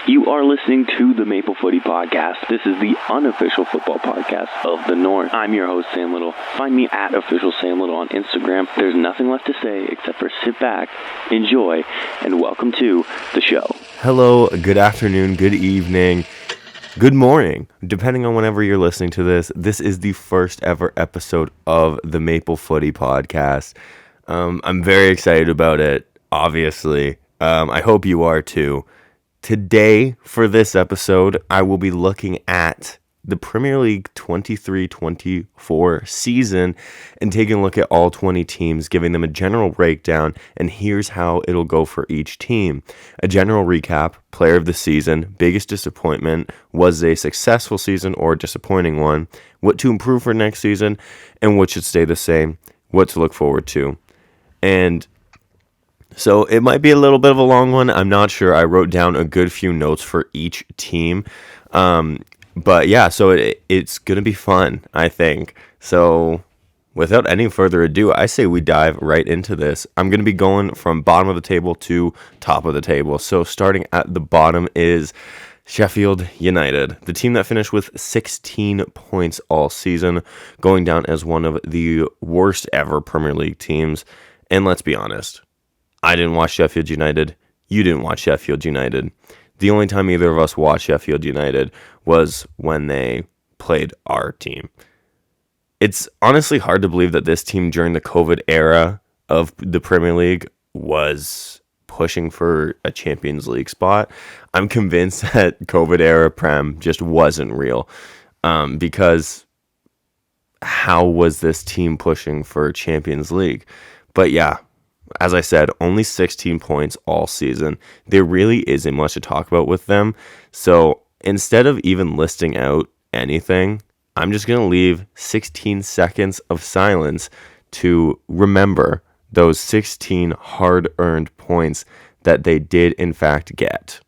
You are listening to the Maple Footy Podcast. This is the unofficial football podcast of the North. I'm your host, Sam Little. Find me at official Sam Little on Instagram. There's nothing left to say except for sit back, enjoy, and welcome to the show. Hello, good afternoon, good evening, good morning, depending on whenever you're listening to this. This is the first ever episode of the Maple Footy Podcast. I'm very excited about it, obviously. I hope you are too. Today, for this episode, I will be looking at the Premier League 23-24 season and taking a look at all 20 teams, giving them a general breakdown, and here's how it'll go for each team. A general recap, player of the season, biggest disappointment, was a successful season or a disappointing one, what to improve for next season, and what should stay the same, what to look forward to. And so it might be a little bit of a long one. I'm not sure. I wrote down a good few notes for each team. But yeah, so it's going to be fun, I think. So without any further ado, I say we dive right into this. I'm going to be going from bottom of the table to top of the table. So starting at the bottom is Sheffield United, the team that finished with 16 points all season, going down as one of the worst ever Premier League teams. And let's be honest, I didn't watch Sheffield United. You didn't watch Sheffield United. The only time either of us watched Sheffield United was when they played our team. It's honestly hard to believe that this team during the COVID era of the Premier League was pushing for a Champions League spot. I'm convinced that COVID era Prem just wasn't real, because how was this team pushing for Champions League? But yeah, as I said, only 16 points all season. There really isn't much to talk about with them. So instead of even listing out anything, I'm just going to leave 16 seconds of silence to remember those 16 hard-earned points that they did in fact get.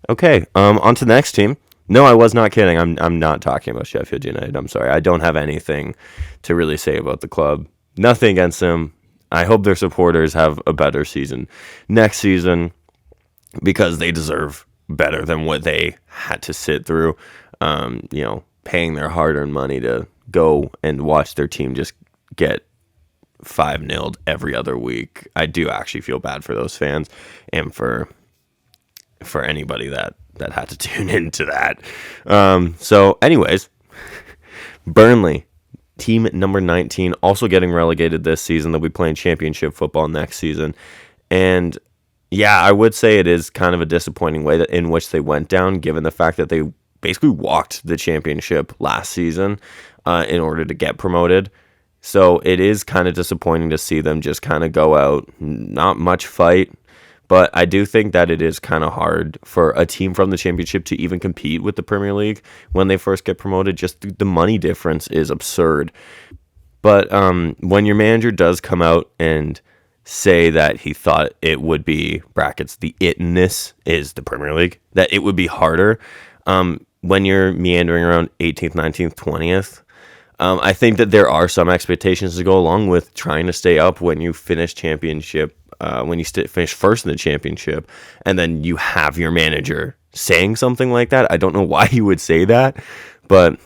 Okay, on to the next team. No, I was not kidding. I'm not talking about Sheffield United. I'm sorry. I don't have anything to really say about the club. Nothing against them. I hope their supporters have a better season next season because they deserve better than what they had to sit through. Paying their hard-earned money to go and watch their team just get 5-0'd every other week. I do actually feel bad for those fans and for anybody that had to tune into that. So anyways, Burnley, team number 19, also getting relegated this season. They'll be playing championship football next season. And yeah, I would say it is kind of a disappointing way in which they went down, given the fact that they basically walked the championship last season in order to get promoted. So it is kind of disappointing to see them just kind of go out, not much fight. But I do think that it is kind of hard for a team from the championship to even compete with the Premier League when they first get promoted. Just the money difference is absurd. But when your manager does come out and say that he thought it would be, brackets, the itness is the Premier League, that it would be harder when you're meandering around 18th, 19th, 20th, I think that there are some expectations to go along with trying to stay up when you finish championship. When you finish first in the championship, and then you have your manager saying something like that. I don't know why he would say that, but,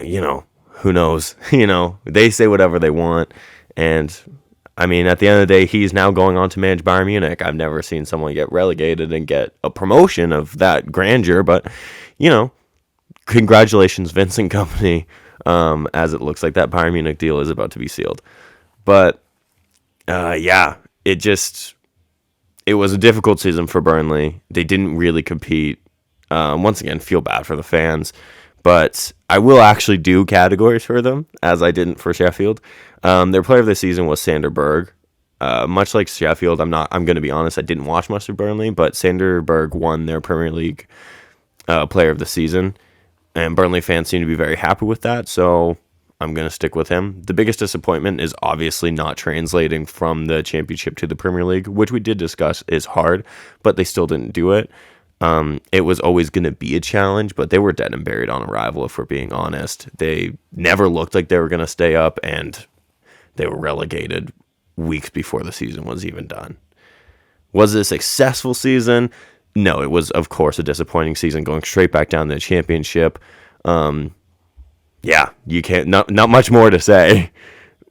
who knows? They say whatever they want, and, I mean, at the end of the day, he's now going on to manage Bayern Munich. I've never seen someone get relegated and get a promotion of that grandeur, but, congratulations, Vincent Kompany, as it looks like that Bayern Munich deal is about to be sealed. But, yeah. It was a difficult season for Burnley. They didn't really compete. Once again, feel bad for the fans. But I will actually do categories for them, as I didn't for Sheffield. Their player of the season was Sander Berg. Much like Sheffield, I'm going to be honest, I didn't watch much of Burnley, but Sander Berg won their Premier League player of the season. And Burnley fans seem to be very happy with that. So I'm going to stick with him. The biggest disappointment is obviously not translating from the championship to the Premier League, which we did discuss is hard, but they still didn't do it. It was always going to be a challenge, but they were dead and buried on arrival, if we're being honest. They never looked like they were going to stay up, and they were relegated weeks before the season was even done. Was it a successful season? No, it was, of course, a disappointing season, going straight back down to the championship. Yeah, you can't, not much more to say.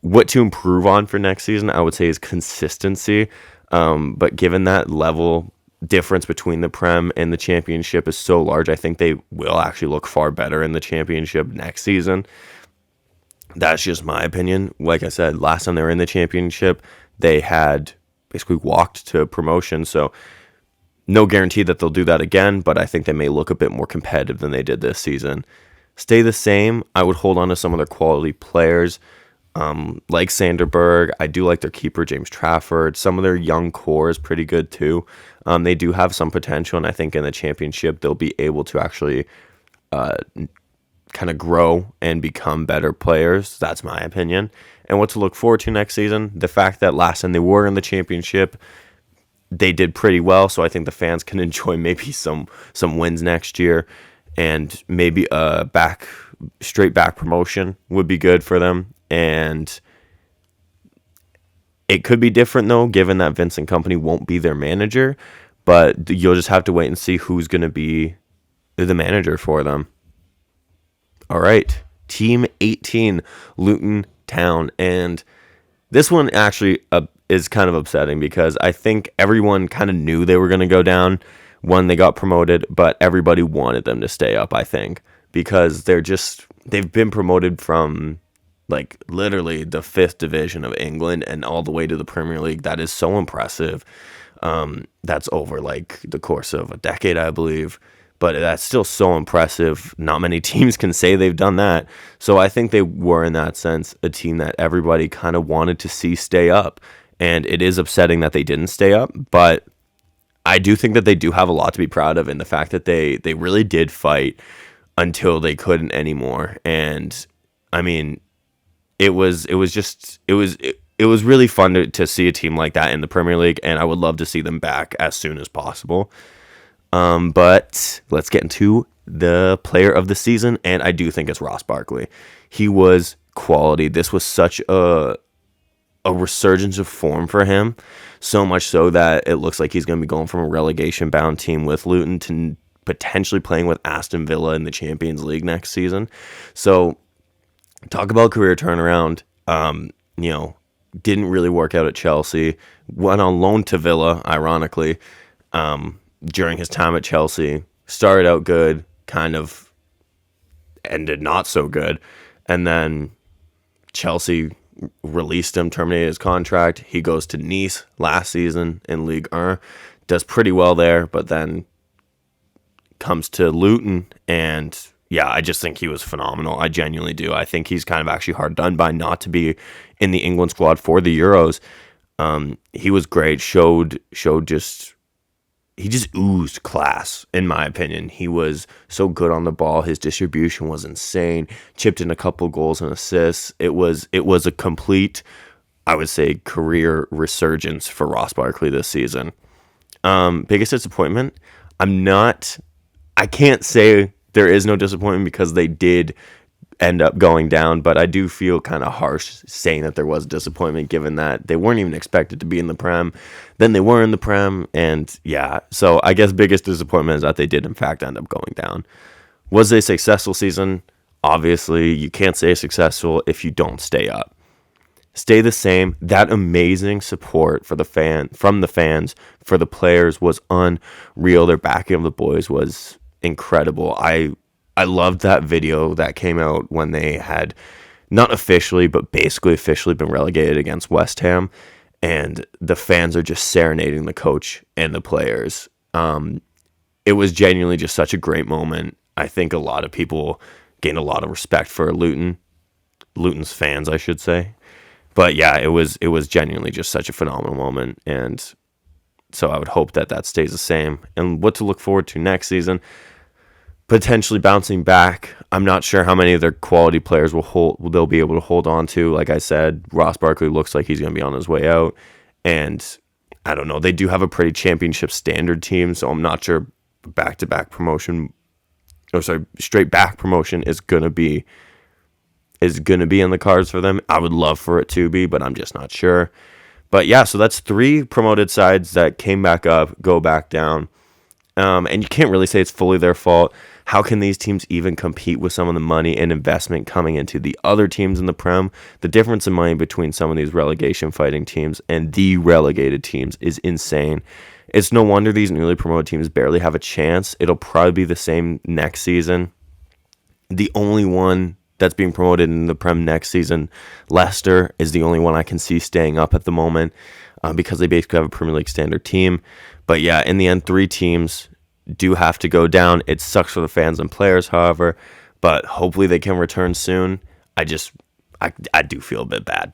What to improve on for next season, I would say, is consistency. But given that level difference between the Prem and the championship is so large, I think they will actually look far better in the championship next season. That's just my opinion. Like I said, last time they were in the championship, they had basically walked to promotion, so no guarantee that they'll do that again, but I think they may look a bit more competitive than they did this season. Stay the same, I would hold on to some of their quality players, like Sanderberg. I do like their keeper, James Trafford. Some of their young core is pretty good too. They do have some potential, and I think in the championship they'll be able to actually kind of grow and become better players. That's my opinion. And what to look forward to next season, the fact that last time they were in the championship, they did pretty well, so I think the fans can enjoy maybe some wins next year, and maybe a straight back promotion would be good for them. And it could be different though, given that Vincent Kompany won't be their manager, but you'll just have to wait and see who's going to be the manager for them. All right, Team 18, Luton Town, and this one actually is kind of upsetting because I think everyone kind of knew they were going to go down when they got promoted, but everybody wanted them to stay up, I think, because they've been promoted from like literally the 5th division of England and all the way to the Premier League. That is so impressive. That's over like the course of a decade, I believe. But that's still so impressive. Not many teams can say they've done that. So I think they were, in that sense, a team that everybody kind of wanted to see stay up. And it is upsetting that they didn't stay up. But I do think that they do have a lot to be proud of in the fact that they really did fight until they couldn't anymore. And I mean, it was really fun to see a team like that in the Premier League. And I would love to see them back as soon as possible. But let's get into the player of the season, and I do think it's Ross Barkley. He was quality. This was such a resurgence of form for him, so much so that it looks like he's going to be going from a relegation-bound team with Luton to potentially playing with Aston Villa in the Champions League next season. So, talk about career turnaround. Didn't really work out at Chelsea. Went on loan to Villa, ironically. During his time at Chelsea, started out good, kind of ended not so good, and then Chelsea released him, terminated his contract. He goes to Nice last season in Ligue 1, does pretty well there, but then comes to Luton, and yeah, I just think he was phenomenal. I genuinely do. I think he's kind of actually hard done by not to be in the England squad for the Euros. He was great, he just oozed class, in my opinion. He was so good on the ball. His distribution was insane. Chipped in a couple goals and assists. It was a complete, I would say, career resurgence for Ross Barkley this season. Biggest disappointment? I can't say there is no disappointment because they did end up going down, but I do feel kind of harsh saying that there was disappointment given that they weren't even expected to be in the Prem. Then they were in the Prem, and yeah, so I guess biggest disappointment is that they did in fact end up going down. Was it a successful season? Obviously, you can't say successful if you don't stay up. Stay the same. That amazing support from the fans for the players was unreal. Their backing of the boys was incredible. I loved that video that came out when they had not officially, but basically officially been relegated against West Ham. And the fans are just serenading the coach and the players. It was genuinely just such a great moment. I think a lot of people gained a lot of respect for Luton's fans, I should say. But yeah, it was genuinely just such a phenomenal moment. And so I would hope that stays the same. And what to look forward to next season. potentially bouncing back. I'm not sure how many of their quality players they'll be able to hold on to. Like I said, Ross Barkley looks like he's going to be on his way out, and I don't know. They do have a pretty championship standard team, so I'm not sure straight back promotion is gonna be in the cards for them. I would love for it to be, but I'm just not sure. But yeah, so that's 3 promoted sides that came back up, go back down. And you can't really say it's fully their fault. How can these teams even compete with some of the money and investment coming into the other teams in the Prem? The difference in money between some of these relegation fighting teams and the relegated teams is insane. It's no wonder these newly promoted teams barely have a chance. It'll probably be the same next season. The only one that's being promoted in the Prem next season, Leicester, is the only one I can see staying up at the moment because they basically have a Premier League standard team. But yeah, in the end, 3 teams do have to go down. It sucks for the fans and players, however, but hopefully they can return soon. I do feel a bit bad.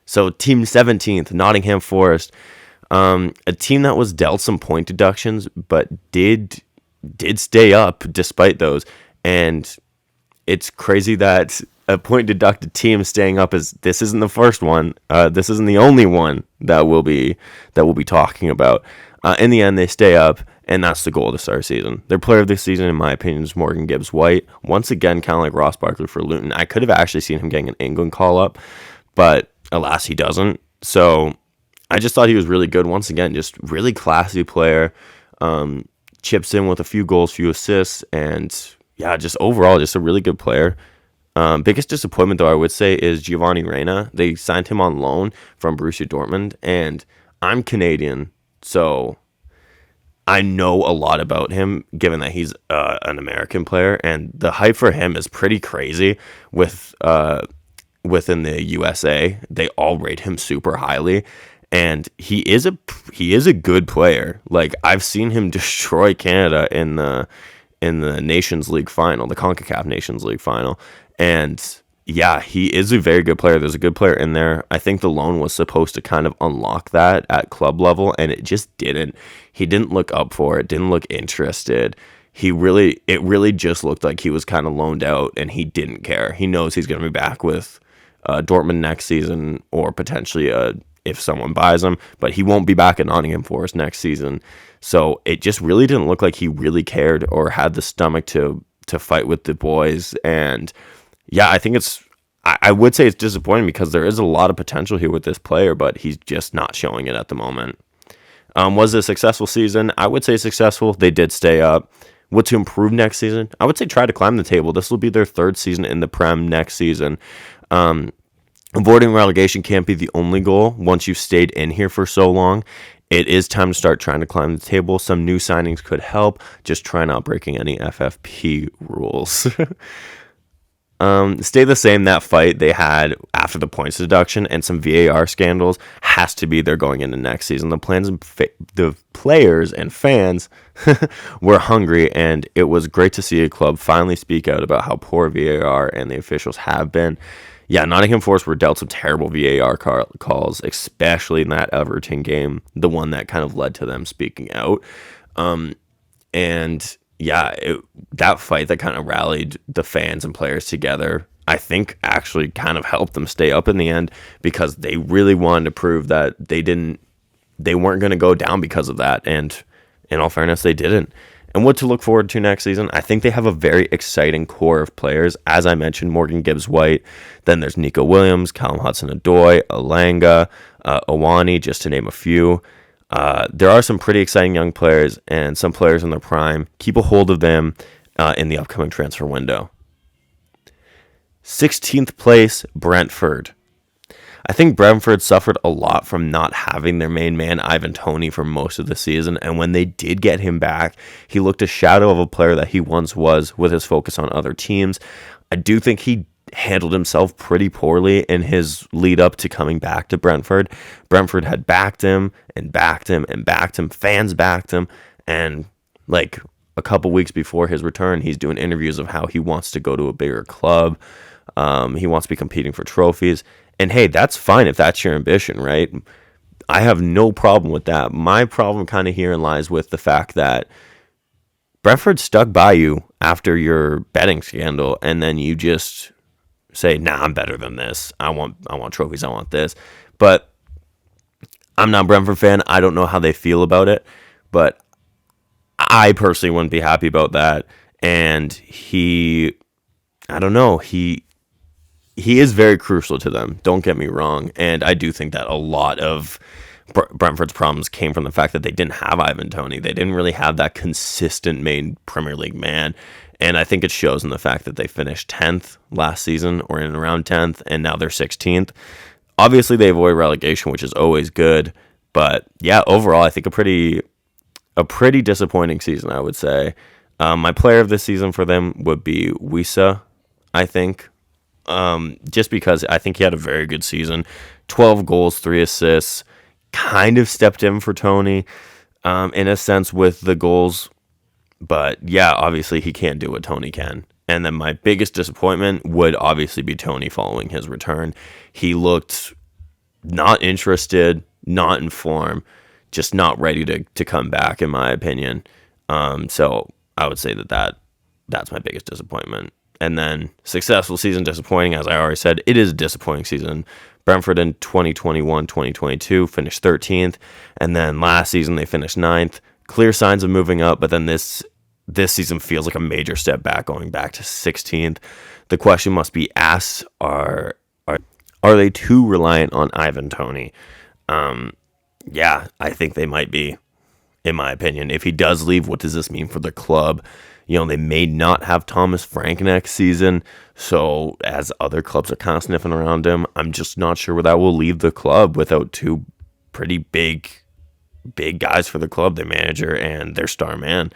So team 17th, Nottingham Forest, a team that was dealt some point deductions, but did stay up despite those. And it's crazy that a point deducted team staying up this isn't the first one. This isn't the only one that we'll be talking about. In the end, they stay up, and that's the goal to start the season. Their player of the season, in my opinion, is Morgan Gibbs-White. Once again, kind of like Ross Barkley for Luton. I could have actually seen him getting an England call-up, but alas, he doesn't. So I just thought he was really good. Once again, just really classy player. Chips in with a few goals, few assists, and yeah, just overall, just a really good player. Biggest disappointment, though, I would say, is Giovanni Reyna. They signed him on loan from Borussia Dortmund, and I'm Canadian, so I know a lot about him, given that he's an American player, and the hype for him is pretty crazy. Within the USA, they all rate him super highly, and he is a good player. Like, I've seen him destroy Canada in the Nations League final, the CONCACAF Nations League final, and yeah, he is a very good player. There's a good player in there. I think the loan was supposed to kind of unlock that at club level, and it just didn't. He didn't look up for it, didn't look interested. It really just looked like he was kind of loaned out, and he didn't care. He knows he's going to be back with Dortmund next season, or potentially if someone buys him, but he won't be back at Nottingham Forest next season. So it just really didn't look like he really cared or had the stomach to fight with the boys. And yeah, I would say it's disappointing because there is a lot of potential here with this player, but he's just not showing it at the moment. Was it a successful season? I would say successful. They did stay up. What to improve next season? I would say try to climb the table. This will be their 3rd season in the Prem next season. Avoiding relegation can't be the only goal once you've stayed in here for so long. It is time to start trying to climb the table. Some new signings could help. Just try not breaking any FFP rules. Stay the same. That fight they had after the points deduction and some VAR scandals has to be there going into next season. The players and fans were hungry, and it was great to see a club finally speak out about how poor VAR and the officials have been. Yeah, Nottingham Forest were dealt some terrible VAR calls, especially in that Everton game, the one that kind of led to them speaking out. And yeah, that fight that kind of rallied the fans and players together, I think actually kind of helped them stay up in the end, because they really wanted to prove that they weren't going to go down because of that. And in all fairness, they didn't. And what to look forward to next season, I think they have a very exciting core of players. As I mentioned, Morgan Gibbs-White. Then there's Nico Williams, Callum Hudson-Odoi, Alanga, Owani, just to name a few. There are some pretty exciting young players and some players in their prime. Keep a hold of them in the upcoming transfer window. 16th place, Brentford. I think Brentford suffered a lot from not having their main man, Ivan Toney, for most of the season, and when they did get him back, he looked a shadow of a player that he once was, with his focus on other teams. I do think he handled himself pretty poorly in his lead up to coming back to Brentford. Brentford had backed him and backed him and backed him. Fans backed him. And like a couple weeks before his return, he's doing interviews of how he wants to go to a bigger club. He wants to be competing for trophies. And hey, that's fine if that's your ambition, right? I have no problem with that. My problem kind of herein lies with the fact that Brentford stuck by you after your betting scandal, and then you just say, nah, I'm better than this. I want trophies. I want this. But I'm not a Brentford fan. I don't know how they feel about it, but I personally wouldn't be happy about that. And I don't know, he is very crucial to them. Don't get me wrong. And I do think that a lot of Brentford's problems came from the fact that they didn't have Ivan Toney. They didn't really have that consistent main Premier League man. And I think it shows in the fact that they finished 10th last season, or in around 10th, and now they're 16th. Obviously, they avoid relegation, which is always good. But yeah, overall, I think a pretty disappointing season, I would say. My player of the season for them would be Wissa, I think. Just because I think he had a very good season. 12 goals, 3 assists. Kind of stepped in for Toney in a sense with the goals. But yeah, obviously he can't do what Toney can. And then my biggest disappointment would obviously be Toney following his return. He looked not interested, not in form, just not ready to come back, in my opinion. So I would say that's my biggest disappointment. And then successful season, disappointing, as I already said, it is a disappointing season. Brentford in 2021-2022 finished 13th, and then last season they finished 9th. Clear signs of moving up, but then this season feels like a major step back, going back to 16th. The question must be asked: Are they too reliant on Ivan Toney? Yeah, I think they might be, in my opinion. If he does leave, what does this mean for the club? They may not have Thomas Frank next season, so as other clubs are kind of sniffing around him, I'm just not sure where that will leave the club without two pretty big guys for the club, their manager and their star man.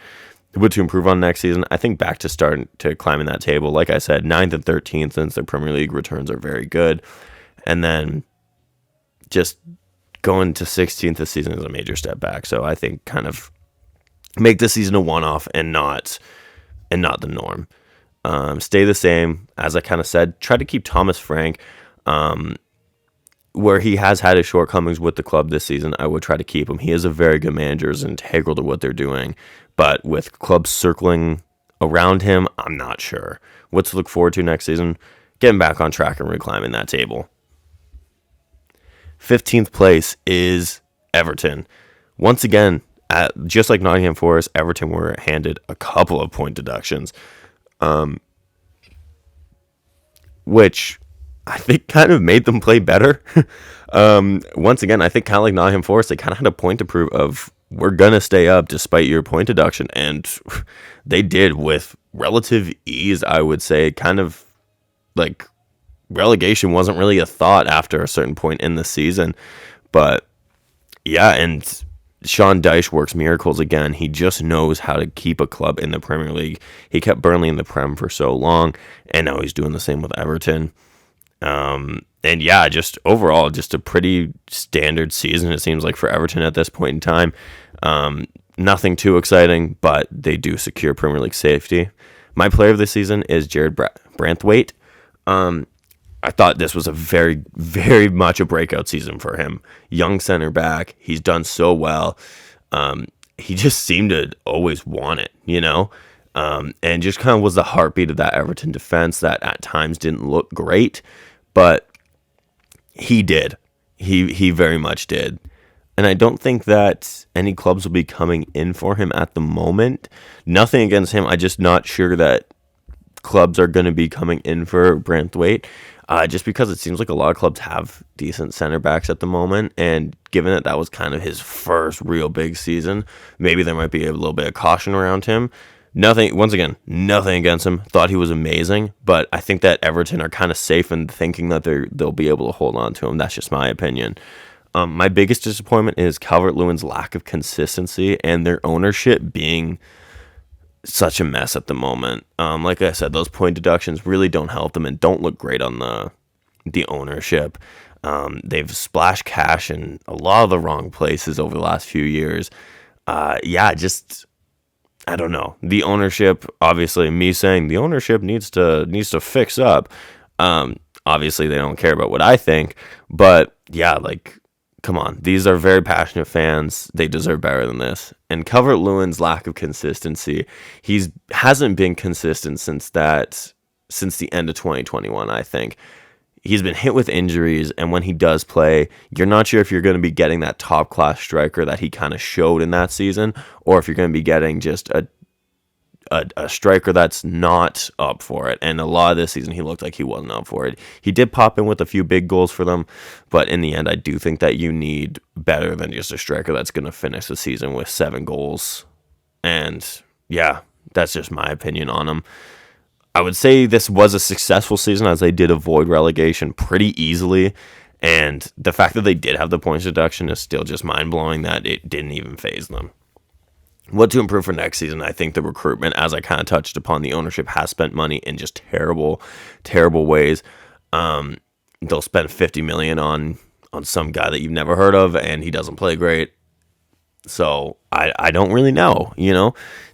What to improve on next season? I think back to starting to climbing that table. Like I said, 9th and 13th, since their Premier League returns are very good. And then just going to 16th this season is a major step back. So I think kind of make this season a one-off and not the norm. Stay the same, as I kind of said. Try to keep Thomas Frank, where he has had his shortcomings with the club this season. I would try to keep him. He is a very good manager, is integral to what they're doing. But with clubs circling around him, I'm not sure. What to look forward to next season? Getting back on track and reclimbing that table. 15th place is Everton. Once again, just like Nottingham Forest, Everton were handed a couple of point deductions, which I think kind of made them play better. Once again, I think kind of like Nottingham Forest, they kind of had a point to prove of, we're going to stay up despite your point deduction. And they did with relative ease, I would say. Kind of like relegation wasn't really a thought after a certain point in the season. But yeah, and Sean Dyche works miracles again. He just knows how to keep a club in the Premier League. He kept Burnley in the Prem for so long, and now he's doing the same with Everton. And yeah, just overall, just a pretty standard season, it seems like, for Everton at this point in time. Nothing too exciting, but they do secure Premier League safety. My player of the season is Jared Branthwaite. I thought this was a very, very much a breakout season for him. Young center back. He's done so well. He just seemed to always want it, and just kind of was the heartbeat of that Everton defense that at times didn't look great, but he did. He very much did. And I don't think that any clubs will be coming in for him at the moment. Nothing against him. I'm just not sure that clubs are going to be coming in for Branthwaite, just because it seems like a lot of clubs have decent center backs at the moment. And given that was kind of his first real big season, maybe there might be a little bit of caution around him. Nothing against him. Thought he was amazing, but I think that Everton are kind of safe in thinking that they'll be able to hold on to him. That's just my opinion. My biggest disappointment is Calvert-Lewin's lack of consistency and their ownership being such a mess at the moment. Like I said, those point deductions really don't help them and don't look great on the ownership. They've splashed cash in a lot of the wrong places over the last few years. I don't know. The ownership, obviously, me saying the ownership needs to fix up. Obviously, they don't care about what I think, but yeah, like come on, these are very passionate fans. They deserve better than this. And Calvert-Lewin's lack of consistency, hasn't been consistent since the end of 2021, I think. He's been hit with injuries, and when he does play, you're not sure if you're going to be getting that top-class striker that he kind of showed in that season, or if you're going to be getting just a striker that's not up for it. And a lot of this season, he looked like he wasn't up for it. He did pop in with a few big goals for them, but in the end, I do think that you need better than just a striker that's going to finish the season with 7 goals. And yeah, that's just my opinion on him. I would say this was a successful season, as they did avoid relegation pretty easily. And the fact that they did have the points deduction is still just mind-blowing that it didn't even faze them. What to improve for next season? I think the recruitment, as I kind of touched upon, the ownership has spent money in just terrible, terrible ways. They'll spend $50 million on some guy that you've never heard of, and he doesn't play great. So I don't really know.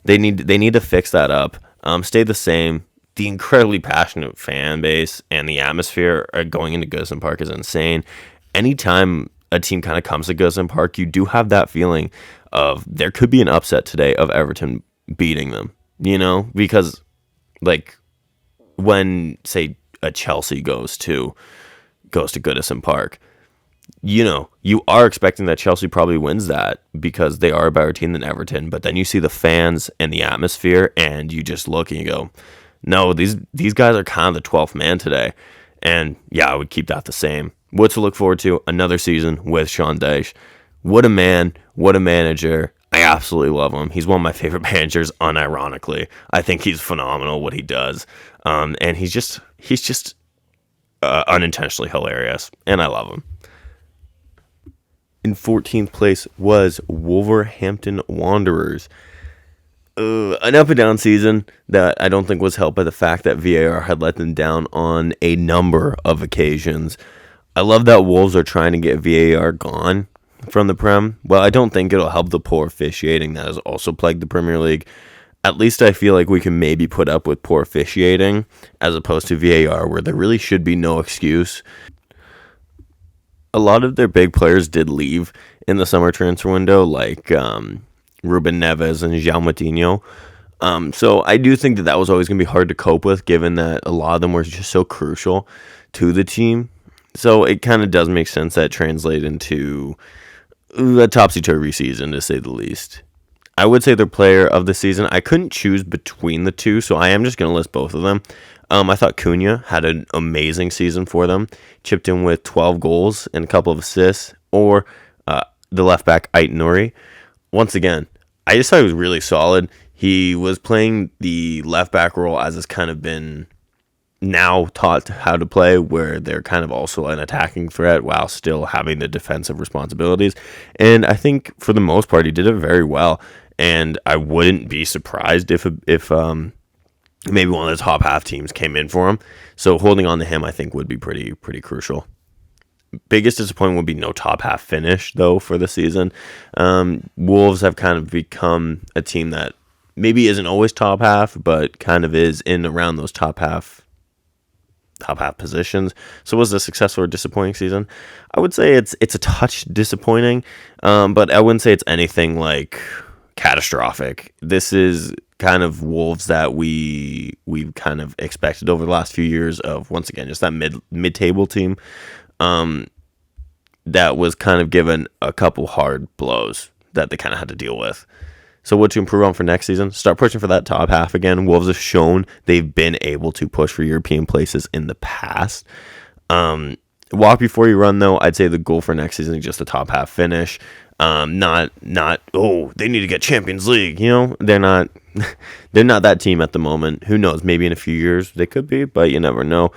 They need to fix that up. Stay the same. The incredibly passionate fan base and the atmosphere going into Goodison Park is insane. Anytime a team kind of comes to Goodison Park, you do have that feeling of there could be an upset today of Everton beating them, because like when, say, a Chelsea goes to Goodison Park, you are expecting that Chelsea probably wins that because they are a better team than Everton, but then you see the fans and the atmosphere and you just look and you go, no, these guys are kind of the 12th man today. And yeah, I would keep that the same. What to look forward to? Another season with Sean Dyche. What a man, what a manager. I absolutely love him. He's one of my favorite managers, unironically. I think he's phenomenal what he does. And he's just unintentionally hilarious, and I love him. In 14th place was Wolverhampton Wanderers. An up and down season that I don't think was helped by the fact that VAR had let them down on a number of occasions. I love that Wolves are trying to get VAR gone from the Prem. Well, I don't think it'll help the poor officiating that has also plagued the Premier League. At least I feel like we can maybe put up with poor officiating as opposed to VAR, where there really should be no excuse. A lot of their big players did leave in the summer transfer window, like Ruben Neves and João Moutinho. So I do think that was always going to be hard to cope with, given that a lot of them were just so crucial to the team. So it kind of does make sense that translate into a topsy-turvy season, to say the least. I would say their player of the season, I couldn't choose between the two, so I am just going to list both of them. I thought Cunha had an amazing season for them, chipped in with 12 goals and a couple of assists, or the left back, Ait Nouri. Once again, I just thought he was really solid. He was playing the left back role as has kind of been now taught how to play, where they're kind of also an attacking threat while still having the defensive responsibilities. And I think for the most part, he did it very well. And I wouldn't be surprised if maybe one of the top half teams came in for him. So holding on to him, I think, would be pretty crucial. Biggest disappointment would be no top half finish, though, for the season. Wolves have kind of become a team that maybe isn't always top half, but kind of is in around those top half positions. So was it a successful or disappointing season? I would say it's a touch disappointing, but I wouldn't say it's anything like catastrophic. This is kind of Wolves that we've kind of expected over the last few years of, once again, just that mid-table team that was kind of given a couple hard blows that they kind of had to deal with. So what to improve on for next season? Start pushing for that top half again. Wolves have shown they've been able to push for European places in the past. Walk before you run, though. I'd say the goal for next season is just a top half finish. Not they need to get Champions League. They're not that team at the moment. Who knows? Maybe in a few years they could be, but you never know.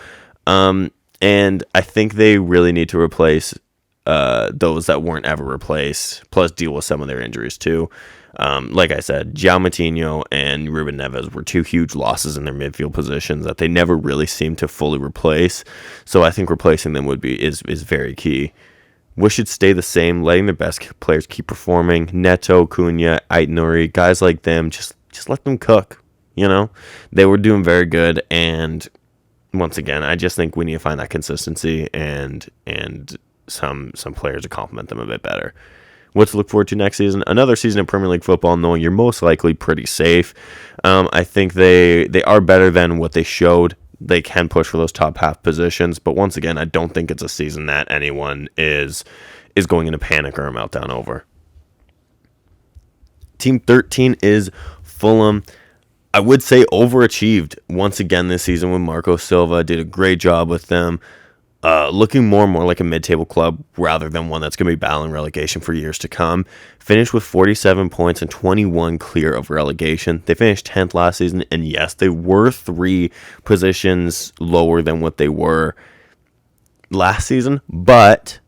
And I think they really need to replace those that weren't ever replaced, plus deal with some of their injuries too. Like I said, João Moutinho and Ruben Neves were two huge losses in their midfield positions that they never really seemed to fully replace. So I think replacing them is very key. What should stay the same? Letting their best players keep performing. Neto, Cunha, Ait Nouri, guys like them, just let them cook. They were doing very good, and once again, I just think we need to find that consistency and some players to complement them a bit better. What to look forward to next season? Another season of Premier League football, knowing you're most likely pretty safe. I think they are better than what they showed. They can push for those top half positions, but once again, I don't think it's a season that anyone is going into panic or a meltdown over. Team 13 is Fulham. I would say overachieved once again this season with Marco Silva. Did a great job with them. Looking more and more like a mid-table club rather than one that's going to be battling relegation for years to come. Finished with 47 points and 21 clear of relegation. They finished 10th last season, and yes, they were 3 positions lower than what they were last season, but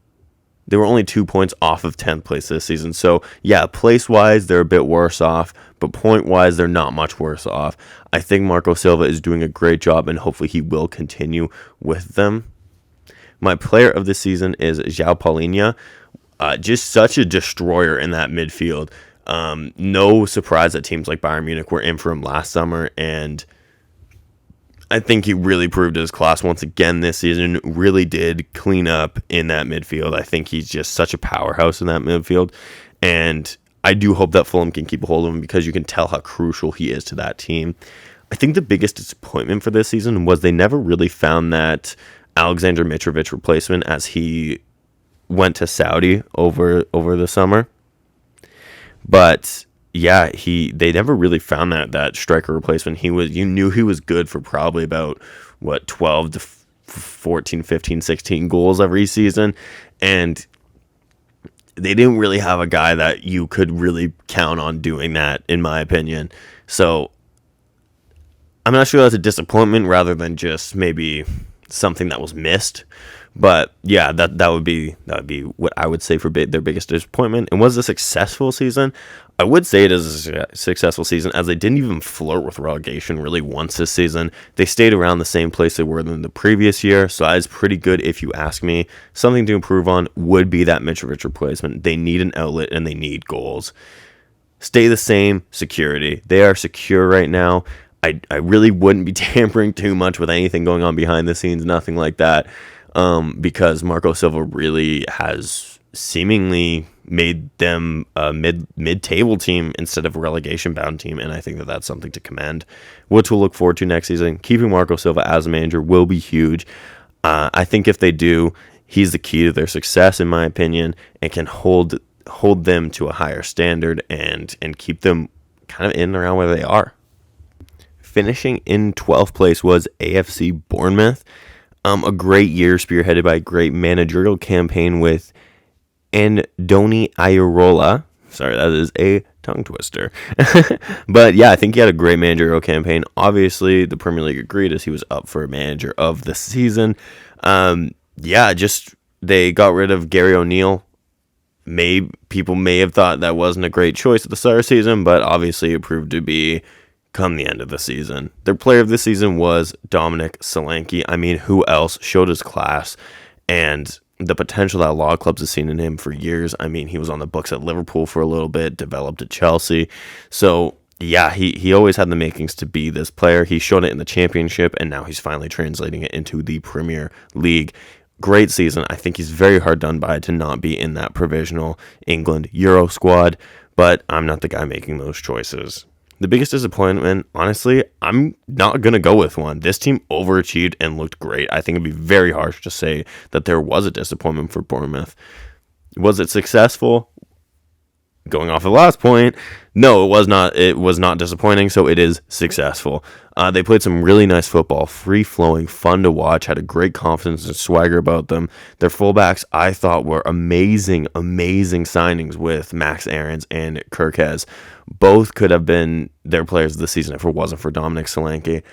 they were only 2 points off of 10th place this season. So, yeah, place-wise, they're a bit worse off, but point-wise, they're not much worse off. I think Marco Silva is doing a great job, and hopefully he will continue with them. My player of the season is João Palhinha. Just such a destroyer in that midfield. No surprise that teams like Bayern Munich were in for him last summer, and I think he really proved his class once again this season. Really did clean up in that midfield. I think he's just such a powerhouse in that midfield, and I do hope that Fulham can keep a hold of him because you can tell how crucial he is to that team. I think the biggest disappointment for this season was they never really found that Alexander Mitrovic replacement as he went to Saudi over the summer. But yeah, they never really found that striker replacement. You knew he was good for probably about 12 to 14, 15, 16 goals every season, and they didn't really have a guy that you could really count on doing that, in my opinion. So I'm not sure that's a disappointment rather than just maybe something that was missed. But yeah, that would be what I would say for their biggest disappointment. And was a successful season? I would say it is a successful season, as they didn't even flirt with relegation really once this season. They stayed around the same place they were in the previous year, so that is pretty good if you ask me. Something to improve on would be that Mitrovic replacement. They need an outlet and they need goals. Stay the same, security. They are secure right now. I really wouldn't be tampering too much with anything going on behind the scenes, nothing like that, because Marco Silva really has seemingly made them a mid-table team instead of a relegation-bound team, and I think that that's something to commend. What to look forward to next season, keeping Marco Silva as a manager will be huge. I think if they do, he's the key to their success, in my opinion, and can hold them to a higher standard and keep them kind of in and around where they are. Finishing in 12th place was AFC Bournemouth. A great year spearheaded by a great managerial campaign with Andoni Iraola. Sorry, that is a tongue twister. But yeah, I think he had a great managerial campaign. Obviously, the Premier League agreed as he was up for manager of the season. They got rid of Gary O'Neill. People may have thought that wasn't a great choice at the start of the season, but obviously it proved to be come the end of the season. Their player of the season was Dominic Solanke. I mean, who else showed his class and the potential that a lot of clubs have seen in him for years. I mean, he was on the books at Liverpool for a little bit, developed at Chelsea. So, yeah, he always had the makings to be this player. He showed it in the Championship, and now he's finally translating it into the Premier League. Great season. I think he's very hard done by to not be in that provisional England Euro squad, but I'm not the guy making those choices. The biggest disappointment, honestly, I'm not going to go with one. This team overachieved and looked great. I think it'd be very harsh to say that there was a disappointment for Bournemouth. Was it successful? Going off the last point, no, it was not. It was not disappointing, so it is successful. They played some really nice football, free-flowing, fun to watch, had a great confidence and swagger about them. Their fullbacks, I thought, were amazing signings with Max Aarons and Kirkez. Both could have been their players of the season if it wasn't for Dominic Solanke.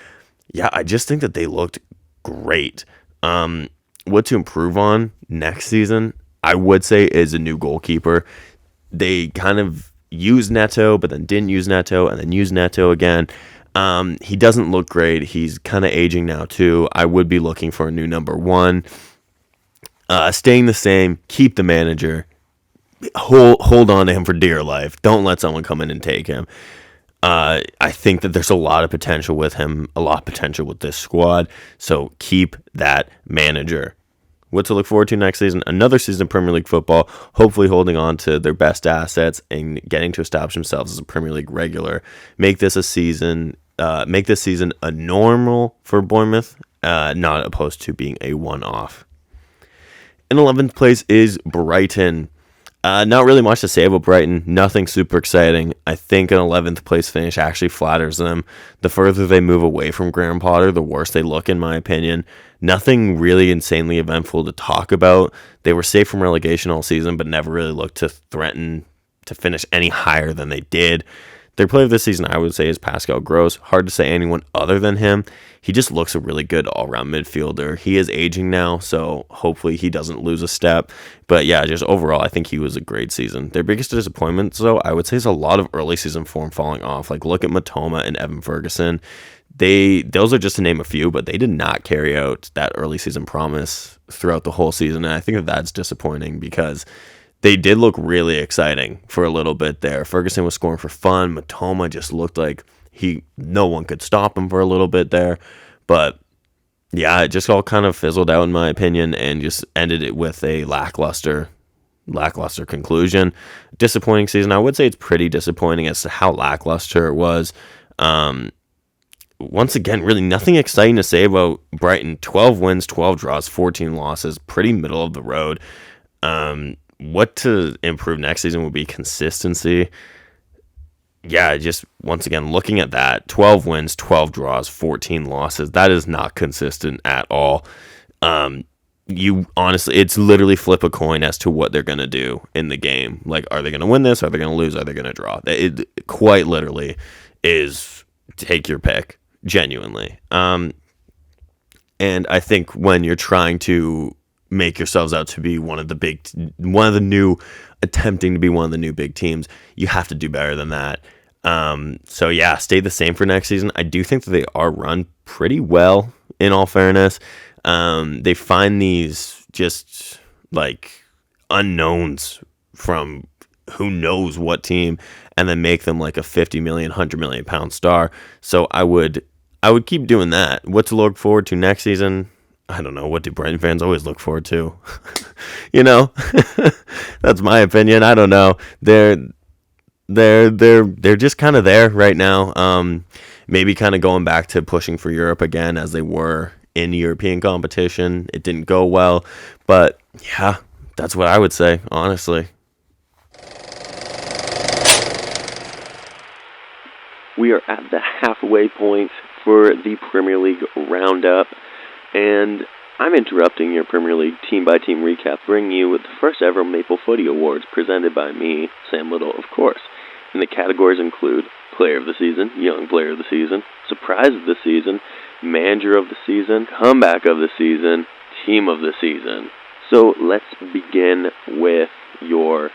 Yeah, I just think that they looked great. What to improve on next season, I would say, is a new goalkeeper. They kind of used Neto, but then didn't use Neto, and then used Neto again. He doesn't look great. He's kind of aging now, too. I would be looking for a new number one. Staying the same, keep the manager. Hold on to him for dear life. Don't let someone come in and take him. I think that there's a lot of potential with him, a lot of potential with this squad. So keep that manager. what to look forward to next season. Another season of Premier League football, hopefully holding on to their best assets and getting to establish themselves as a Premier League regular. Make this season a normal for Bournemouth, not opposed to being a one-off. In 11th place is Brighton. Not really much to say about Brighton. Nothing super exciting. I think an 11th place finish actually flatters them. The further they move away from Graham Potter, the worse they look, in my opinion. Nothing really insanely eventful to talk about. They were safe from relegation all season, but never really looked to threaten to finish any higher than they did. Their player this season, I would say, is Pascal Gross. Hard to say anyone other than him. He just looks a really good all-around midfielder. He is aging now, so hopefully he doesn't lose a step. But yeah, just overall, I think he was a great season. Their biggest disappointment, though, I would say, is a lot of early season form falling off. Like, look at Matoma and Evan Ferguson. Those are just to name a few, but they did not carry out that early season promise throughout the whole season. And I think that's disappointing because they did look really exciting for a little bit there. Ferguson was scoring for fun. Matoma just looked like no one could stop him for a little bit there. But yeah, it just all kind of fizzled out in my opinion and just ended it with a lackluster conclusion. Disappointing season. I would say it's pretty disappointing as to how lackluster it was. Once again, really nothing exciting to say about Brighton. 12 wins, 12 draws, 14 losses. Pretty middle of the road. What to improve next season would be consistency. Yeah, just once again, looking at that, 12 wins, 12 draws, 14 losses. That is not consistent at all. You honestly, it's literally flip a coin as to what they're going to do in the game. Like, are they going to win this? Are they going to lose? Are they going to draw? It quite literally is take your pick, genuinely. And I think when you're trying to make yourselves out to be attempting to be one of the new big teams, you have to do better than that. So yeah, stay the same for next season. I do think that they are run pretty well, in all fairness. They find these just like unknowns from who knows what team and then make them like a 50 million, 100 million pound star. So I would keep doing that. What to look forward to next season? I don't know. What do Brighton fans always look forward to? You know, that's my opinion. I don't know. They're just kind of there right now. Maybe kind of going back to pushing for Europe again as they were in European competition. It didn't go well, but yeah, that's what I would say, honestly. We are at the halfway point for the Premier League roundup. And I'm interrupting your Premier League team-by-team recap, bringing you with the first ever Maple Footy Awards presented by me, Sam Little, of course. And the categories include Player of the Season, Young Player of the Season, Surprise of the Season, Manager of the Season, Comeback of the Season, Team of the Season. So let's begin with your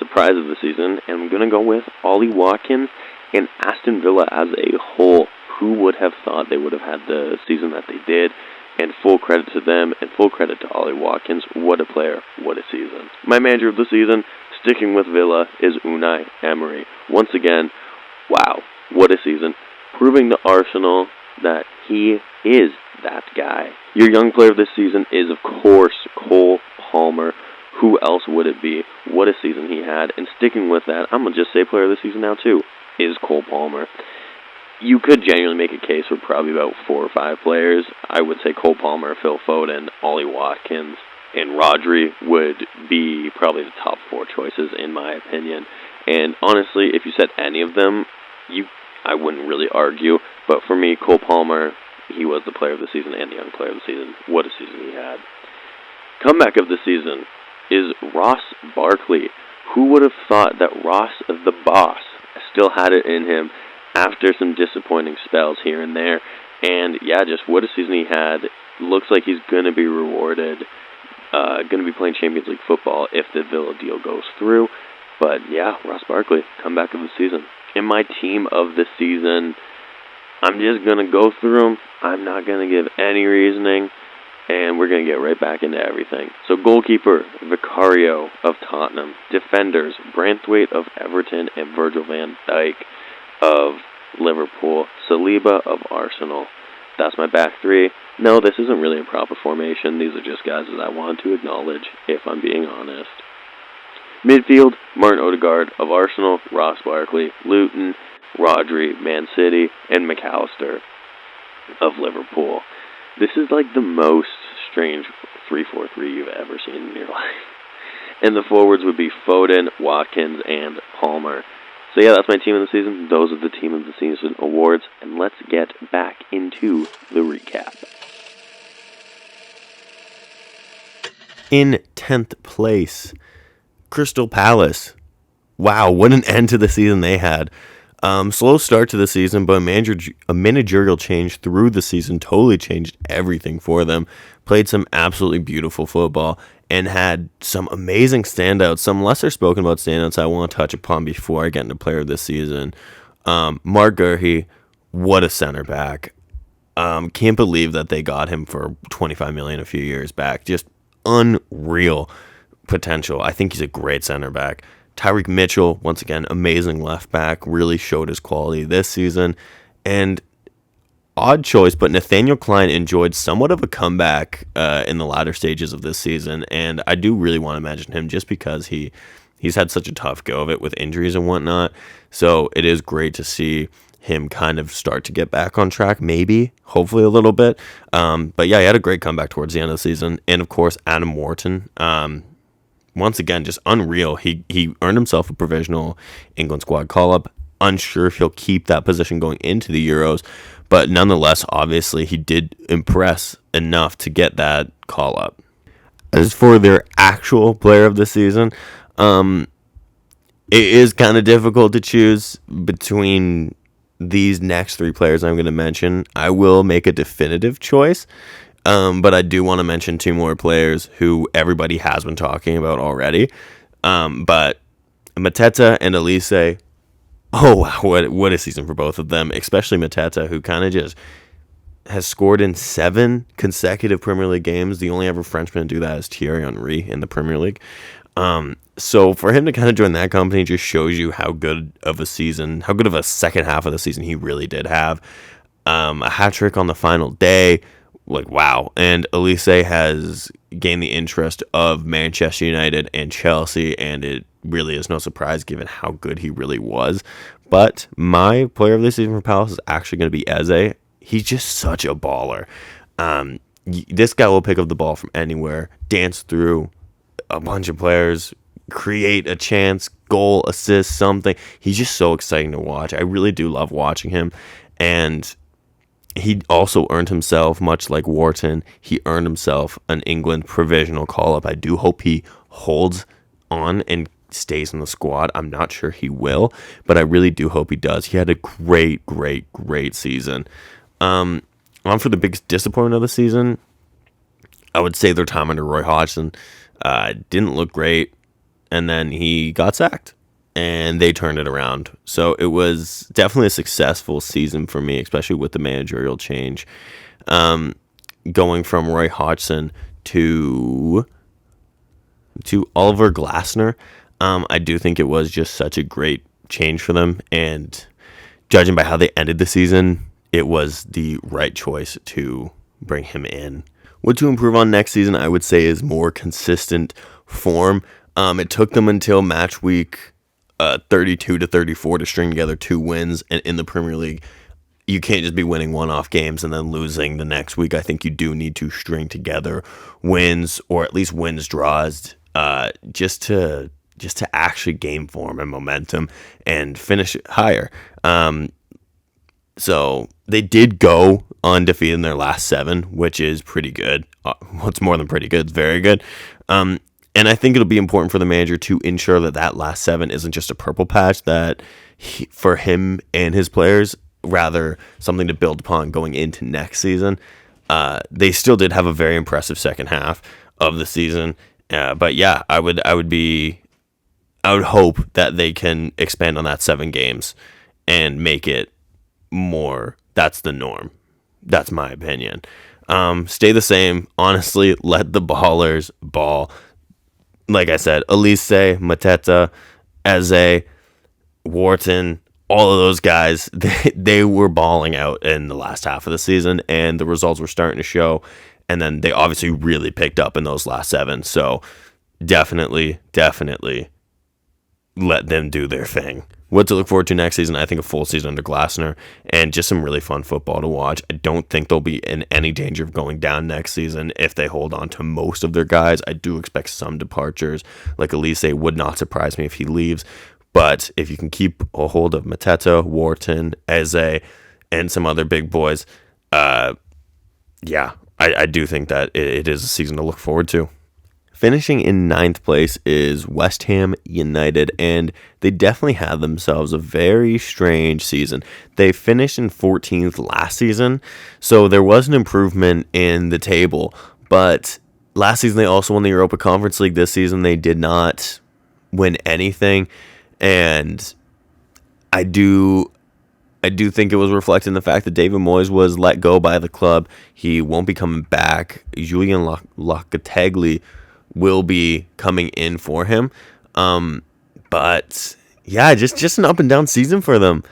Surprise of the Season, and I'm going to go with Ollie Watkins and Aston Villa as a whole. Who would have thought they would have had the season that they did? And full credit to them, and full credit to Ollie Watkins. What a player, what a season. My manager of the season, sticking with Villa, is Unai Emery. Once again, wow, what a season. Proving to Arsenal that he is that guy. Your young player of this season is, of course, Cole Palmer. Who else would it be? What a season he had. And sticking with that, I'm going to just say player of the season now too, is Cole Palmer. You could genuinely make a case for probably about 4 or 5 players. I would say Cole Palmer, Phil Foden, Ollie Watkins, and Rodri would be probably the top 4 choices in my opinion. And honestly, if you said any of them, I wouldn't really argue. But for me, Cole Palmer, he was the player of the season and the young player of the season. What a season he had. Comeback of the season is Ross Barkley. Who would have thought that Ross the boss still had it in him after some disappointing spells here and there? And yeah, just what a season he had. Looks like he's going to be rewarded. Going to be playing Champions League football if the Villa deal goes through. But yeah, Ross Barkley, comeback of the season. In my team of the season, I'm just going to go through them. I'm not going to give any reasoning. And we're going to get right back into everything. So goalkeeper, Vicario of Tottenham. Defenders, Branthwaite of Everton and Virgil van Dijk of Liverpool. Saliba of Arsenal. That's my back 3. No, this isn't really a proper formation. These are just guys that I want to acknowledge, if I'm being honest. Midfield, Martin Odegaard of Arsenal, Ross Barkley, Luton, Rodri, Man City, and McAllister of Liverpool. This is like the most strange 3-4-3 you've ever seen in your life. And the forwards would be Foden, Watkins, and Palmer. So yeah, that's my team of the season. Those are the team of the season awards. And let's get back into the recap. In 10th place, Crystal Palace. Wow, what an end to the season they had. Slow start to the season, but a managerial change through the season totally changed everything for them. Played some absolutely beautiful football and had some amazing standouts, some lesser spoken about standouts I want to touch upon before I get into player of this season. Mark Gurhey, what a center back. Can't believe that they got him for $25 million a few years back. Just unreal potential. I think he's a great center back. Tyreek Mitchell, once again, amazing left back, really showed his quality this season. And odd choice, but Nathaniel Klein enjoyed somewhat of a comeback in the latter stages of this season. And I do really want to mention him just because he's had such a tough go of it with injuries and whatnot. So it is great to see him kind of start to get back on track, maybe, hopefully a little bit. But yeah, he had a great comeback towards the end of the season. And of course, Adam Wharton. Once again, just unreal. He earned himself a provisional England squad call-up. Unsure if he'll keep that position going into the Euros, but nonetheless, obviously, he did impress enough to get that call-up. As for their actual player of the season, it is kind of difficult to choose between these next three players I'm going to mention. I will make a definitive choice. But I do want to mention two more players who everybody has been talking about already. But Mateta and Elise, oh wow, what a season for both of them, especially Mateta, who kind of just has scored in 7 consecutive Premier League games. The only ever Frenchman to do that is Thierry Henry in the Premier League. So for him to kind of join that company just shows you how good of a second half of the season he really did have. A hat trick on the final day. Like, wow. And Elise has gained the interest of Manchester United and Chelsea, and it really is no surprise given how good he really was. But my player of the season for Palace is actually going to be Eze. He's just such a baller. This guy will pick up the ball from anywhere, dance through a bunch of players, create a chance, goal, assist, something. He's just so exciting to watch. I really do love watching him. And he also earned himself, much like Wharton, he earned himself an England provisional call-up. I do hope he holds on and stays in the squad. I'm not sure he will, but I really do hope he does. He had a great season. On for the biggest disappointment of the season, I would say their time under Roy Hodgson didn't look great, and then he got sacked. And they turned it around. So it was definitely a successful season for me, especially with the managerial change. Going from Roy Hodgson to Oliver Glasner, I do think it was just such a great change for them. And judging by how they ended the season, it was the right choice to bring him in. What to improve on next season, I would say, is more consistent form. It took them until match week 32 to 34 to string together 2 wins, and in the Premier League you can't just be winning one-off games and then losing the next week. I think you do need to string together wins, or at least wins draws, just to actually gain form and momentum and finish higher. So they did go undefeated in their last 7, which is pretty good. What's more than pretty good, it's very good. And I think it'll be important for the manager to ensure that last 7 isn't just a purple patch, that for him and his players, rather something to build upon going into next season. They still did have a very impressive second half of the season. But yeah, I would hope that they can expand on that 7 games and make it more. That's the norm. That's my opinion. Stay the same. Honestly, let the ballers ball. Like I said, Elise, Mateta, Eze, Wharton, all of those guys, they were balling out in the last half of the season, and the results were starting to show. And then they obviously really picked up in those last 7. So definitely let them do their thing. What to look forward to next season, I think a full season under Glasner and just some really fun football to watch. I don't think they'll be in any danger of going down next season if they hold on to most of their guys. I do expect some departures. Like Elise, would not surprise me if he leaves. But if you can keep a hold of Mateta, Wharton, Eze, and some other big boys, I do think that it is a season to look forward to. Finishing in 9th place is West Ham United, and they definitely had themselves a very strange season. They finished in 14th last season, so there was an improvement in the table, but last season they also won the Europa Conference League. This season they did not win anything, and I do think it was reflecting the fact that David Moyes was let go by the club. He won't be coming back. Julian Lopetegui will be coming in for him. But yeah, just an up and down season for them.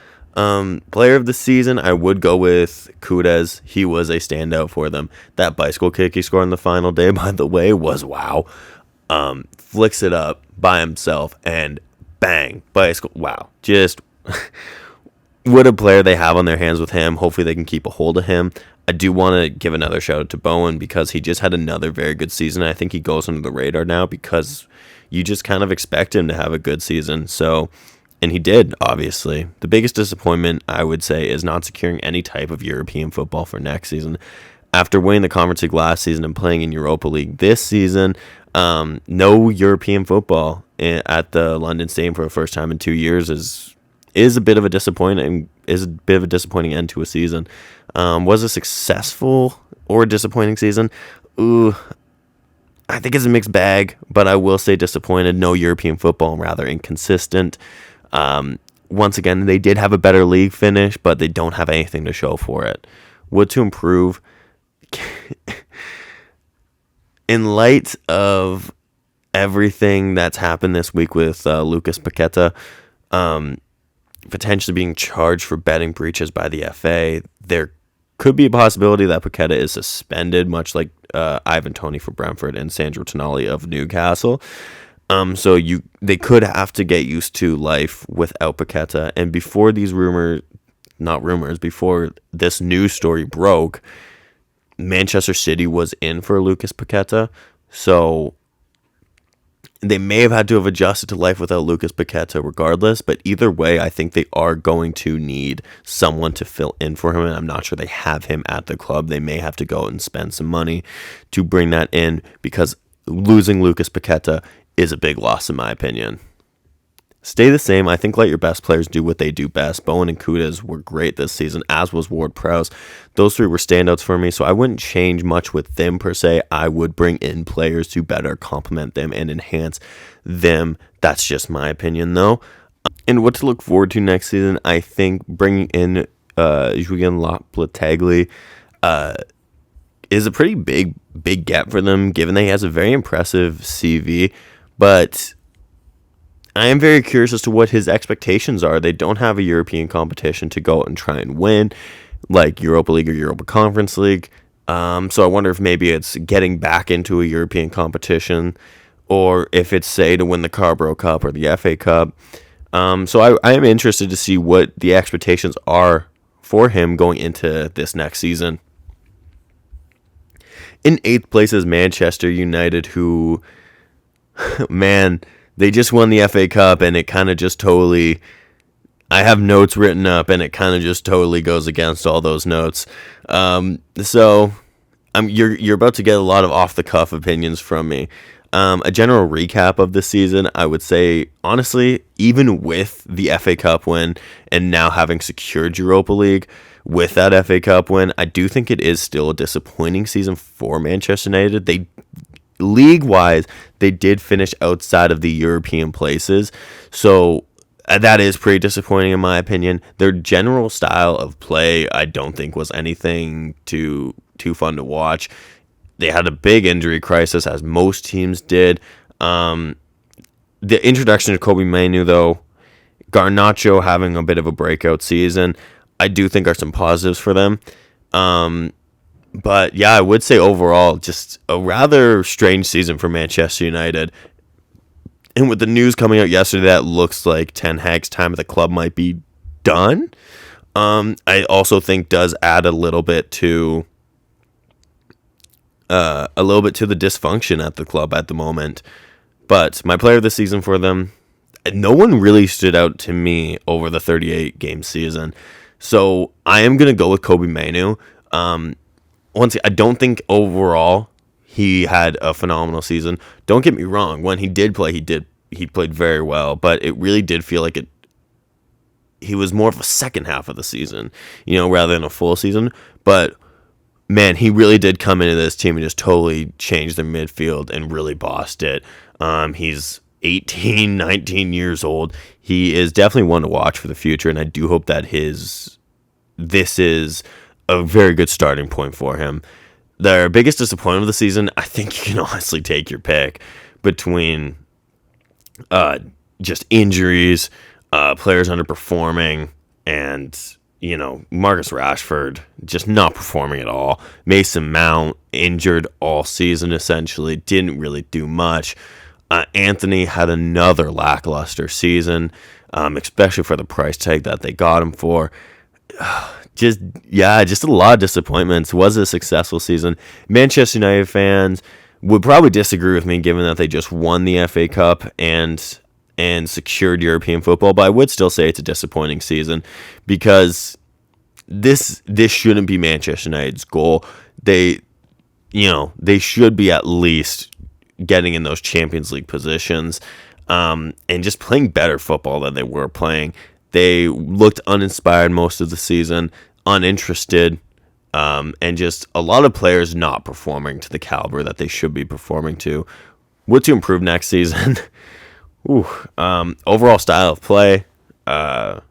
Player of the season, I would go with Kudus. He was a standout for them. That bicycle kick he scored on the final day, by the way, was wow. Flicks it up by himself and bang, bicycle. Wow. Just what a player they have on their hands with him. Hopefully they can keep a hold of him. I do want to give another shout out to Bowen because he just had another very good season. I think he goes under the radar now because you just kind of expect him to have a good season. So, and he did, obviously. The biggest disappointment, I would say, is not securing any type of European football for next season. After winning the Conference League last season and playing in Europa League this season, no European football at the London Stadium for the first time in 2 years is a bit of a disappointing end to a season. Was a successful or disappointing season? Ooh, I think it's a mixed bag, but I will say disappointed. No European football, rather inconsistent. Once again, they did have a better league finish, but they don't have anything to show for it. What to improve? In light of everything that's happened this week with Lucas Paqueta, potentially being charged for betting breaches by the FA, there could be a possibility that Paqueta is suspended, much like Ivan Toney for Brentford and Sandro Tonali of Newcastle. So they could have to get used to life without Paqueta. And before these before this news story broke, Manchester City was in for Lucas Paqueta. So they may have had to have adjusted to life without Lucas Paqueta regardless, but either way, I think they are going to need someone to fill in for him, and I'm not sure they have him at the club. They may have to go and spend some money to bring that in because losing Lucas Paqueta is a big loss in my opinion. Stay the same. I think let your best players do what they do best. Bowen and Kudus were great this season, as was Ward-Prowse. Those three were standouts for me, so I wouldn't change much with them per se. I would bring in players to better complement them and enhance them. That's just my opinion, though. And what to look forward to next season, I think bringing in Julian Lopetegui is a pretty big gap for them, given that he has a very impressive CV, but I am very curious as to what his expectations are. They don't have a European competition to go out and try and win, like Europa League or Europa Conference League. So I wonder if maybe it's getting back into a European competition, or if it's, say, to win the Carabao Cup or the FA Cup. So I am interested to see what the expectations are for him going into this next season. In 8th place is Manchester United, who, man, they just won the FA Cup, and it kind of just totally, I have notes written up, and it kind of just totally goes against all those notes. So you're about to get a lot of off-the-cuff opinions from me. A general recap of the season, I would say, honestly, even with the FA Cup win and now having secured Europa League with that FA Cup win, I do think it is still a disappointing season for Manchester United. League-wise, they did finish outside of the European places, so that is pretty disappointing in my opinion. Their general style of play, I don't think was anything too fun to watch. They had a big injury crisis, as most teams did. The introduction of Kobe Mainoo, though, Garnacho having a bit of a breakout season, I do think are some positives for them. But yeah, I would say overall, just a rather strange season for Manchester United. And with the news coming out yesterday that looks like Ten Hag's time at the club might be done, I also think does add a little bit to the dysfunction at the club at the moment. But my player of the season for them, no one really stood out to me over the 38-game season. So I am going to go with Kobbie Mainoo. Once I don't think overall he had a phenomenal season. Don't get me wrong. When he did play, he played very well. But it really did feel like he was more of a second half of the season, rather than a full season. But man, he really did come into this team and just totally change their midfield and really bossed it. He's 18, 19 years old. He is definitely one to watch for the future, and I do hope that this is a very good starting point for him. Their biggest disappointment of the season, I think you can honestly take your pick between just injuries, players underperforming, and Marcus Rashford just not performing at all. Mason Mount injured all season essentially, didn't really do much. Anthony had another lackluster season, especially for the price tag that they got him for. Just a lot of disappointments. Was a successful season. Manchester United fans would probably disagree with me given that they just won the FA Cup and secured European football, but I would still say it's a disappointing season because this shouldn't be Manchester United's goal. They should be at least getting in those Champions League positions, and just playing better football than they were playing. They looked uninspired most of the season, uninterested, and just a lot of players not performing to the caliber that they should be performing to. What to improve next season? Overall style of play, I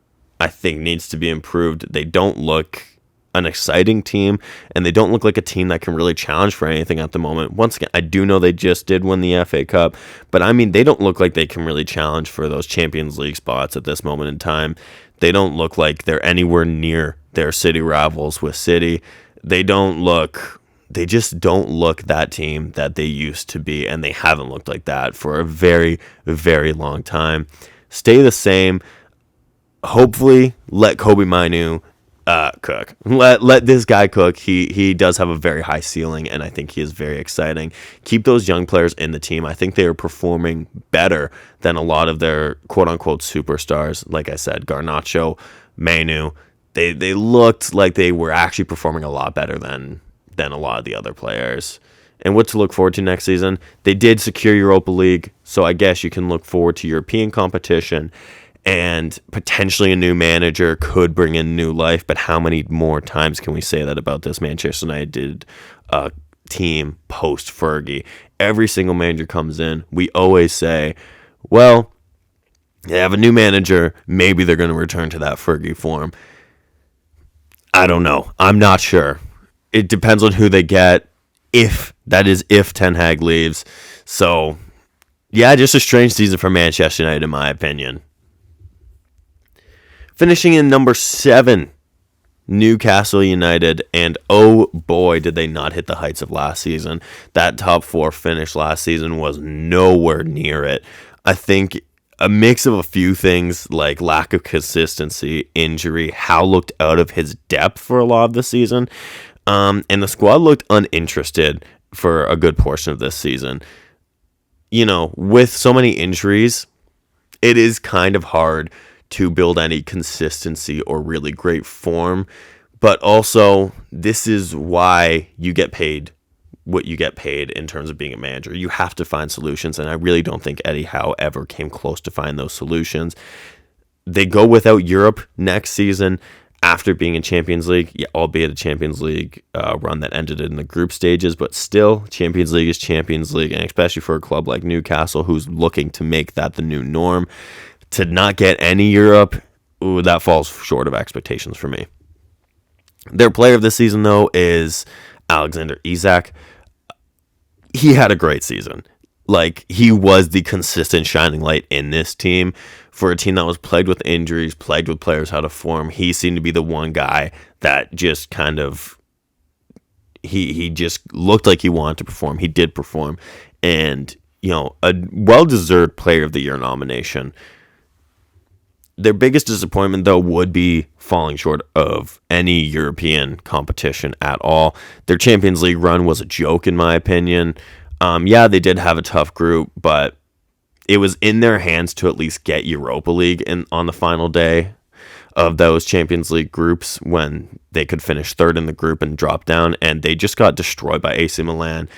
think needs to be improved. They don't look an exciting team, and they don't look like a team that can really challenge for anything at the moment. Once again, I do know they just did win the FA Cup, but I mean, they don't look like they can really challenge for those Champions League spots at this moment in time. They don't look like they're anywhere near their City rivals with City. They just don't look that team that they used to be, and they haven't looked like that for a very, very long time. Stay the same. Hopefully, let Kobbie Mainoo cook. Let this guy cook. He does have a very high ceiling, and I think he is very exciting. Keep those young players in the team. I think they are performing better than a lot of their quote-unquote superstars. Like I said, Garnacho, Mainoo, they looked like they were actually performing a lot better than a lot of the other players. And what to look forward to next season? They did secure Europa League, so I guess you can look forward to European competition. And potentially a new manager could bring in new life, but how many more times can we say that about this Manchester United team post-Fergie? Every single manager comes in, we always say, well, they have a new manager, maybe they're going to return to that Fergie form. I don't know. I'm not sure. It depends on who they get, if Ten Hag leaves. So, yeah, just a strange season for Manchester United, in my opinion. Finishing in number 7, Newcastle United, and oh boy, did they not hit the heights of last season. That top 4 finish last season was nowhere near it. I think a mix of a few things like lack of consistency, injury, Howe looked out of his depth for a lot of the season, and the squad looked uninterested for a good portion of this season. With so many injuries, it is kind of hard to build any consistency or really great form, but also this is why you get paid what you get paid in terms of being a manager. You have to find solutions, and I really don't think Eddie Howe ever came close to find those solutions. They go without Europe next season after being in Champions League, albeit a Champions League run that ended in the group stages, but still, Champions League is Champions League, and especially for a club like Newcastle who's looking to make that the new norm. To not get any Europe, that falls short of expectations for me. Their player of the season, though, is Alexander Isak. He had a great season. Like, he was the consistent shining light in this team. For a team that was plagued with injuries, plagued with players out of form, he seemed to be the one guy that just kind of, he just looked like he wanted to perform. He did perform. And, a well-deserved Player of the Year nomination. Their biggest disappointment, though, would be falling short of any European competition at all. Their Champions League run was a joke, in my opinion. Yeah, they did have a tough group, but it was in their hands to at least get Europa League on the final day of those Champions League groups, when they could finish third in the group and drop down, and they just got destroyed by AC Milan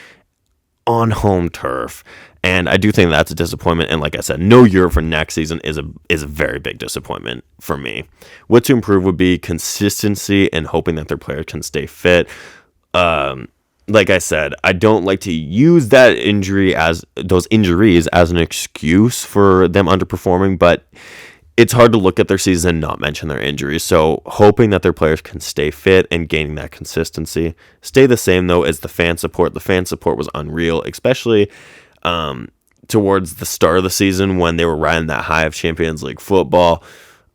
on home turf. And I do think that's a disappointment. And like I said, no Europe for next season is a very big disappointment for me. What to improve would be consistency and hoping that their players can stay fit. Like I said, I don't like to use those injuries as an excuse for them underperforming, but it's hard to look at their season and not mention their injuries. So hoping that their players can stay fit and gaining that consistency. Stay the same, though, as the fan support. The fan support was unreal, especially towards the start of the season when they were riding that high of Champions League football.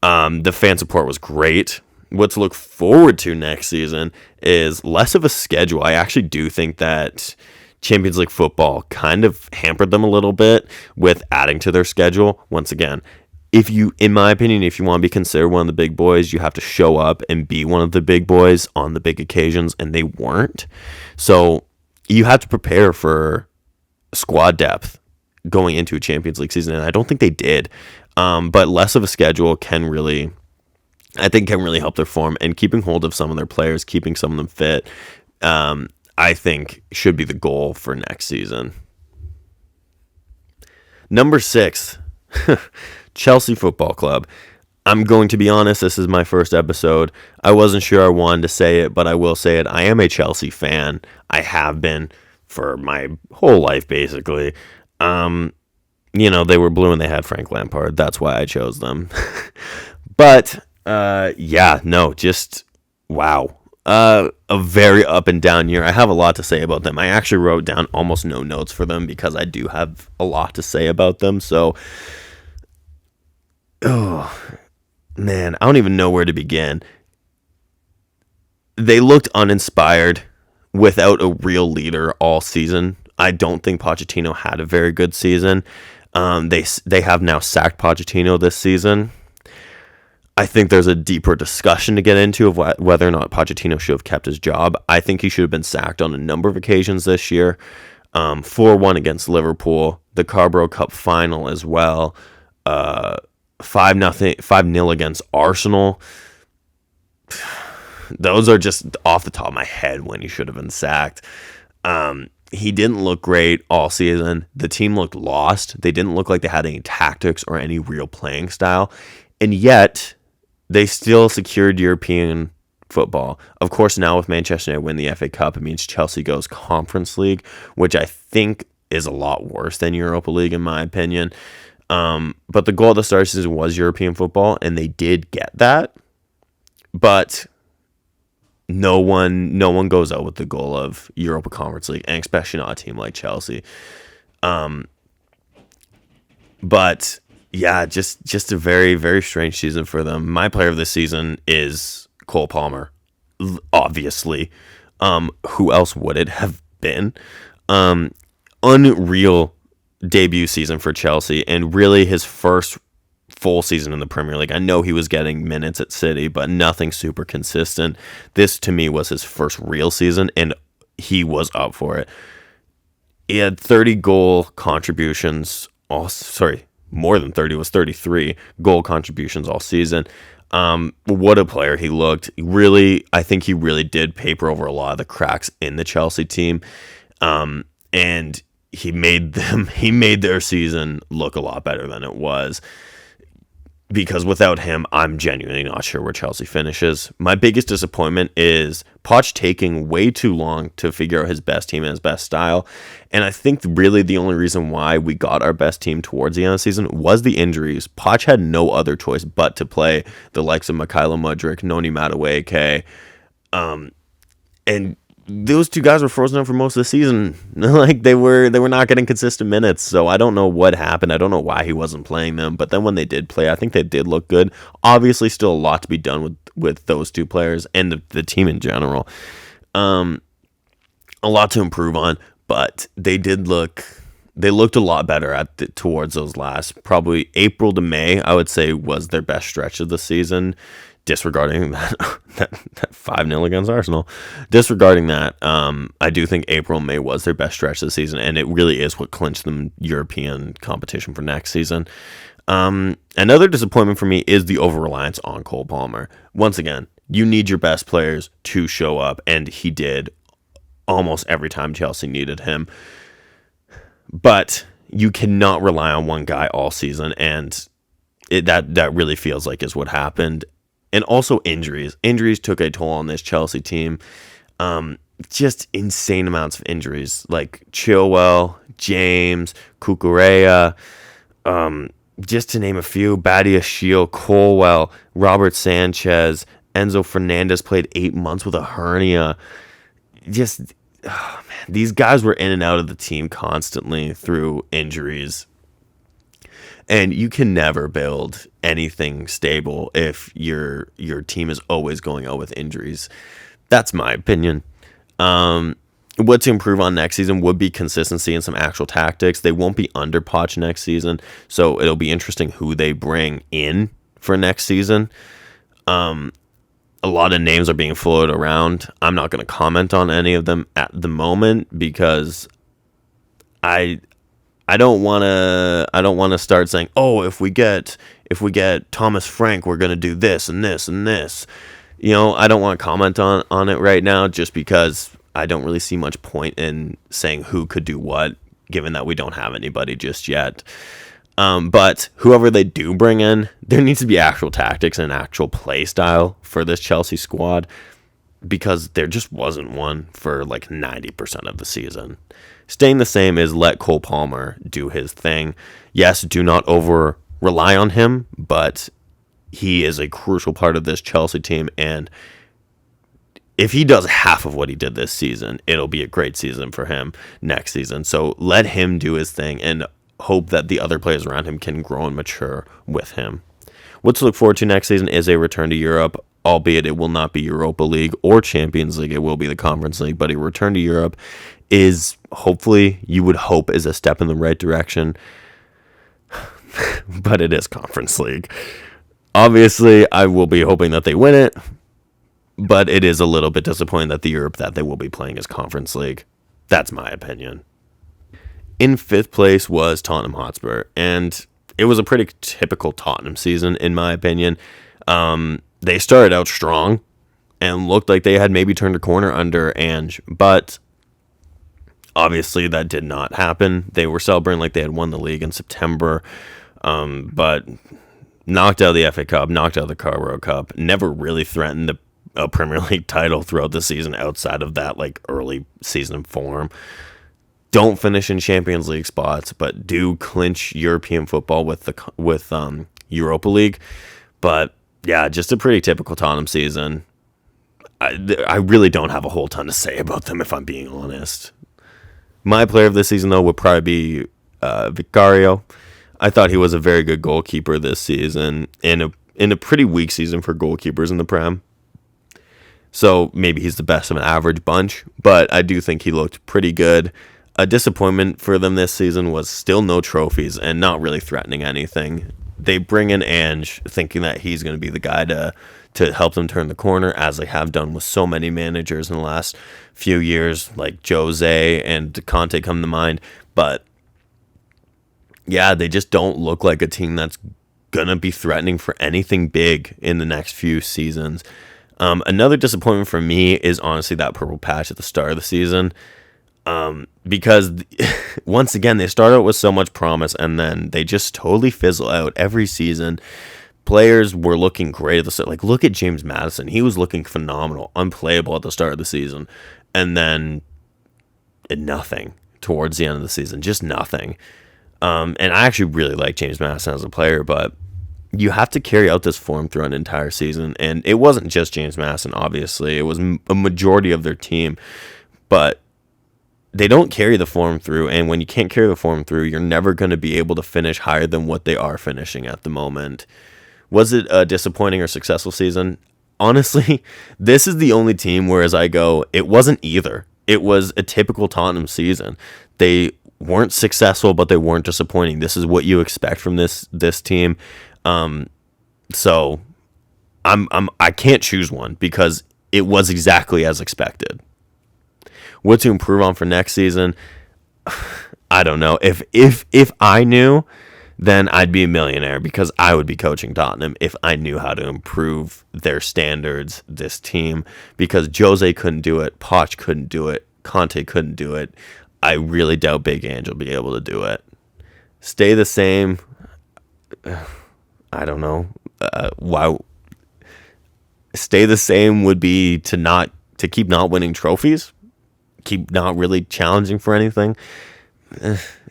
The fan support was great. What to look forward to next season is less of a schedule. I actually do think that Champions League football kind of hampered them a little bit with adding to their schedule. Once again, in my opinion, if you want to be considered one of the big boys, you have to show up and be one of the big boys on the big occasions, and they weren't. So you have to prepare for squad depth going into a Champions League season, and I don't think they did. But less of a schedule can really help their form, and keeping hold of some of their players, keeping some of them fit, I think should be the goal for next season. Number 6, Chelsea Football Club. I'm going to be honest, this is my first episode. I wasn't sure I wanted to say it, but I will say it. I am a Chelsea fan. I have been for my whole life, basically. They were blue and they had Frank Lampard. That's why I chose them. But, just wow. A very up and down year. I have a lot to say about them. I actually wrote down almost no notes for them because I do have a lot to say about them. So, oh, man, I don't even know where to begin. They looked uninspired without a real leader all season. I don't think Pochettino had a very good season. They have now sacked Pochettino this season. I think there's a deeper discussion to get into of whether or not Pochettino should have kept his job. I think he should have been sacked on a number of occasions this year. 4-1 against Liverpool, the Carabao Cup final as well. 5-0 against Arsenal. Those are just off the top of my head when he should have been sacked. He didn't look great all season. The team looked lost. They didn't look like they had any tactics or any real playing style. And yet, they still secured European football. Of course, now with Manchester United win the FA Cup, it means Chelsea goes Conference League, which I think is a lot worse than Europa League, in my opinion. But the goal of the start of the season was European football, and they did get that. But no one goes out with the goal of Europa Conference League, and especially not a team like Chelsea. But yeah, just a very, very strange season for them. My player of the season is Cole Palmer, obviously. Who else would it have been? Unreal debut season for Chelsea, and really his first full season in the Premier League. I know he was getting minutes at City, but nothing super consistent. This, to me, was his first real season, and he was up for it. He had 30 goal contributions. More than 30, was 33 goal contributions all season. What a player he looked. I think he really did paper over a lot of the cracks in the Chelsea team. And he made their season look a lot better than it was. Because without him, I'm genuinely not sure where Chelsea finishes. My biggest disappointment is Poch taking way too long to figure out his best team and his best style. And I think really the only reason why we got our best team towards the end of the season was the injuries. Poch had no other choice but to play the likes of Mykhailo Mudryk, Noni Madueke, and those two guys were frozen up for most of the season. Like they were not getting consistent minutes. So I don't know what happened. I don't know why he wasn't playing them. But then when they did play, I think they did look good. Obviously, still a lot to be done with those two players and the team in general. A lot to improve on, but they looked a lot better towards those last, probably April to May, I would say, was their best stretch of the season, disregarding that 5-0 against Arsenal. Disregarding that, I do think April and May was their best stretch of the season, and it really is what clinched them European competition for next season. Another disappointment for me is the over-reliance on Cole Palmer. Once again, you need your best players to show up, and he did almost every time Chelsea needed him. But you cannot rely on one guy all season, and that really feels like is what happened. And also injuries. Injuries took a toll on this Chelsea team. Just insane amounts of injuries, like Chilwell, James, Cucurella, just to name a few. Badiashile, Colwell, Robert Sanchez, Enzo Fernandez played 8 months with a hernia. Just, oh man, these guys were in and out of the team constantly through injuries. And you can never build anything stable if your team is always going out with injuries. That's my opinion. What to improve on next season would be consistency and some actual tactics. They won't be under Poch next season, so it'll be interesting who they bring in for next season. A lot of names are being floated around. I'm not going to comment on any of them at the moment because I don't want to start saying, "Oh, if we get Thomas Frank, we're going to do this and this and this." I don't want to comment on it right now just because I don't really see much point in saying who could do what, given that we don't have anybody just yet. But whoever they do bring in, there needs to be actual tactics and actual play style for this Chelsea squad, because there just wasn't one for like 90% of the season. Staying the same is let Cole Palmer do his thing. Yes, do not over rely on him, but he is a crucial part of this Chelsea team, and if he does half of what he did this season, it'll be a great season for him next season. So let him do his thing and hope that the other players around him can grow and mature with him. What to look forward to next season is a return to Europe, albeit it will not be Europa League or Champions League. It will be the Conference League, but a return to Europe is, hopefully, you would hope, is a step in the right direction. But it is Conference League. Obviously, I will be hoping that they win it, but it is a little bit disappointing that the Europe that they will be playing is Conference League. That's my opinion. In 5th place was Tottenham Hotspur, and it was a pretty typical Tottenham season, in my opinion. They started out strong and looked like they had maybe turned a corner under Ange, but obviously that did not happen. They were celebrating like they had won the league in September, but knocked out the FA Cup, knocked out the Carabao Cup, never really threatened a Premier League title throughout the season outside of that like early season form. Don't finish in Champions League spots, but do clinch European football with Europa League. But yeah, just a pretty typical Tottenham season. I really don't have a whole ton to say about them, if I'm being honest. My player of this season, though, would probably be Vicario. I thought he was a very good goalkeeper this season, in a pretty weak season for goalkeepers in the Prem. So maybe he's the best of an average bunch, but I do think he looked pretty good. A disappointment for them this season was still no trophies and not really threatening anything. They bring in Ange thinking that he's going to be the guy to help them turn the corner, as they have done with so many managers in the last few years, like Jose and Conte come to mind. But yeah, they just don't look like a team that's going to be threatening for anything big in the next few seasons. Another disappointment for me is honestly that purple patch at the start of the season. Because once again, they start out with so much promise and then they just totally fizzle out every season. Players were looking great at the start. Like, look at James Maddison. He was looking phenomenal, unplayable at the start of the season. And then nothing towards the end of the season, just nothing. And I actually really like James Maddison as a player, but you have to carry out this form through an entire season. And it wasn't just James Maddison, obviously. It was a majority of their team. but they don't carry the form through, and when you can't carry the form through, you're never going to be able to finish higher than what they are finishing at the moment. Was it a disappointing or successful season? Honestly, this is the only team where, as I go, it wasn't either. It was a typical Tottenham season. They weren't successful, but they weren't disappointing. This is what you expect from this team. So I can't choose one because it was exactly as expected. What to improve on for next season? I don't know. If I knew, then I'd be a millionaire because I would be coaching Tottenham if I knew how to improve their standards, this team, because Jose couldn't do it, Poch couldn't do it, Conte couldn't do it. I really doubt Big Ange will be able to do it. Stay the same. I don't know. Why? Stay the same would be to keep not winning trophies, keep not really challenging for anything.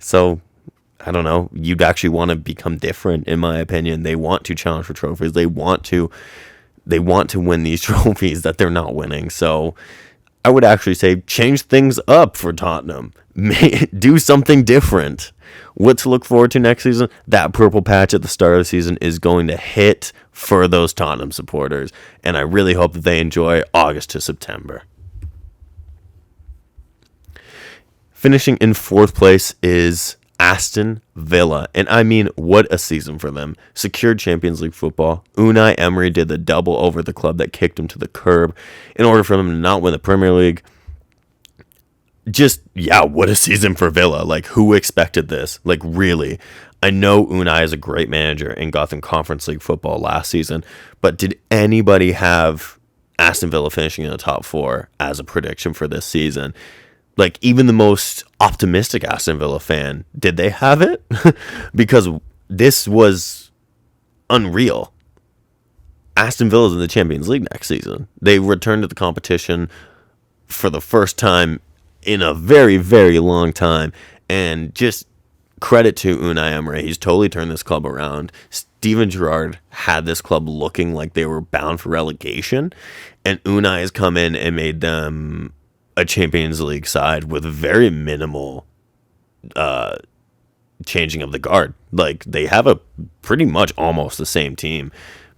So I don't know. You'd actually want to become different, in my opinion. They want to challenge for trophies. They want to win these trophies that they're not winning. So I would actually say change things up for Tottenham. Do something different. What to look forward to next season? That purple patch at the start of the season is going to hit for those Tottenham supporters. And I really hope that they enjoy August to September. Finishing in fourth place is Aston Villa. And I mean, what a season for them. Secured Champions League football. Unai Emery did the double over the club that kicked him to the curb in order for them to not win the Premier League. Just, yeah, what a season for Villa. Like, who expected this? Like, really? I know Unai is a great manager and got them Conference League football last season, but did anybody have Aston Villa finishing in the top four as a prediction for this season? Like, even the most optimistic Aston Villa fan, did they have it? Because this was unreal. Aston Villa's in the Champions League next season. They returned to the competition for the first time in a very, very long time. And just credit to Unai Emery. He's totally turned this club around. Steven Gerrard had this club looking like they were bound for relegation. And Unai has come in and made them a Champions League side with very minimal changing of the guard. Like, they have a pretty much almost the same team,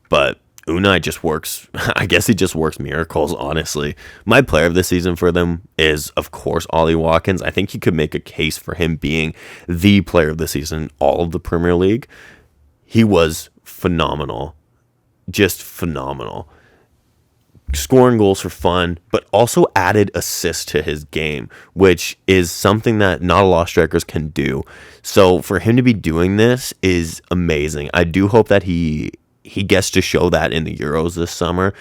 but Unai just works, I guess he just works miracles, honestly. My player of the season for them is, of course, Ollie Watkins. I think you could make a case for him being the player of the season in all of the Premier League. He was phenomenal. Just phenomenal. Scoring goals for fun, but also added assists to his game, which is something that not a lot of strikers can do. So for him to be doing this is amazing. I do hope that he gets to show that in the Euros this summer.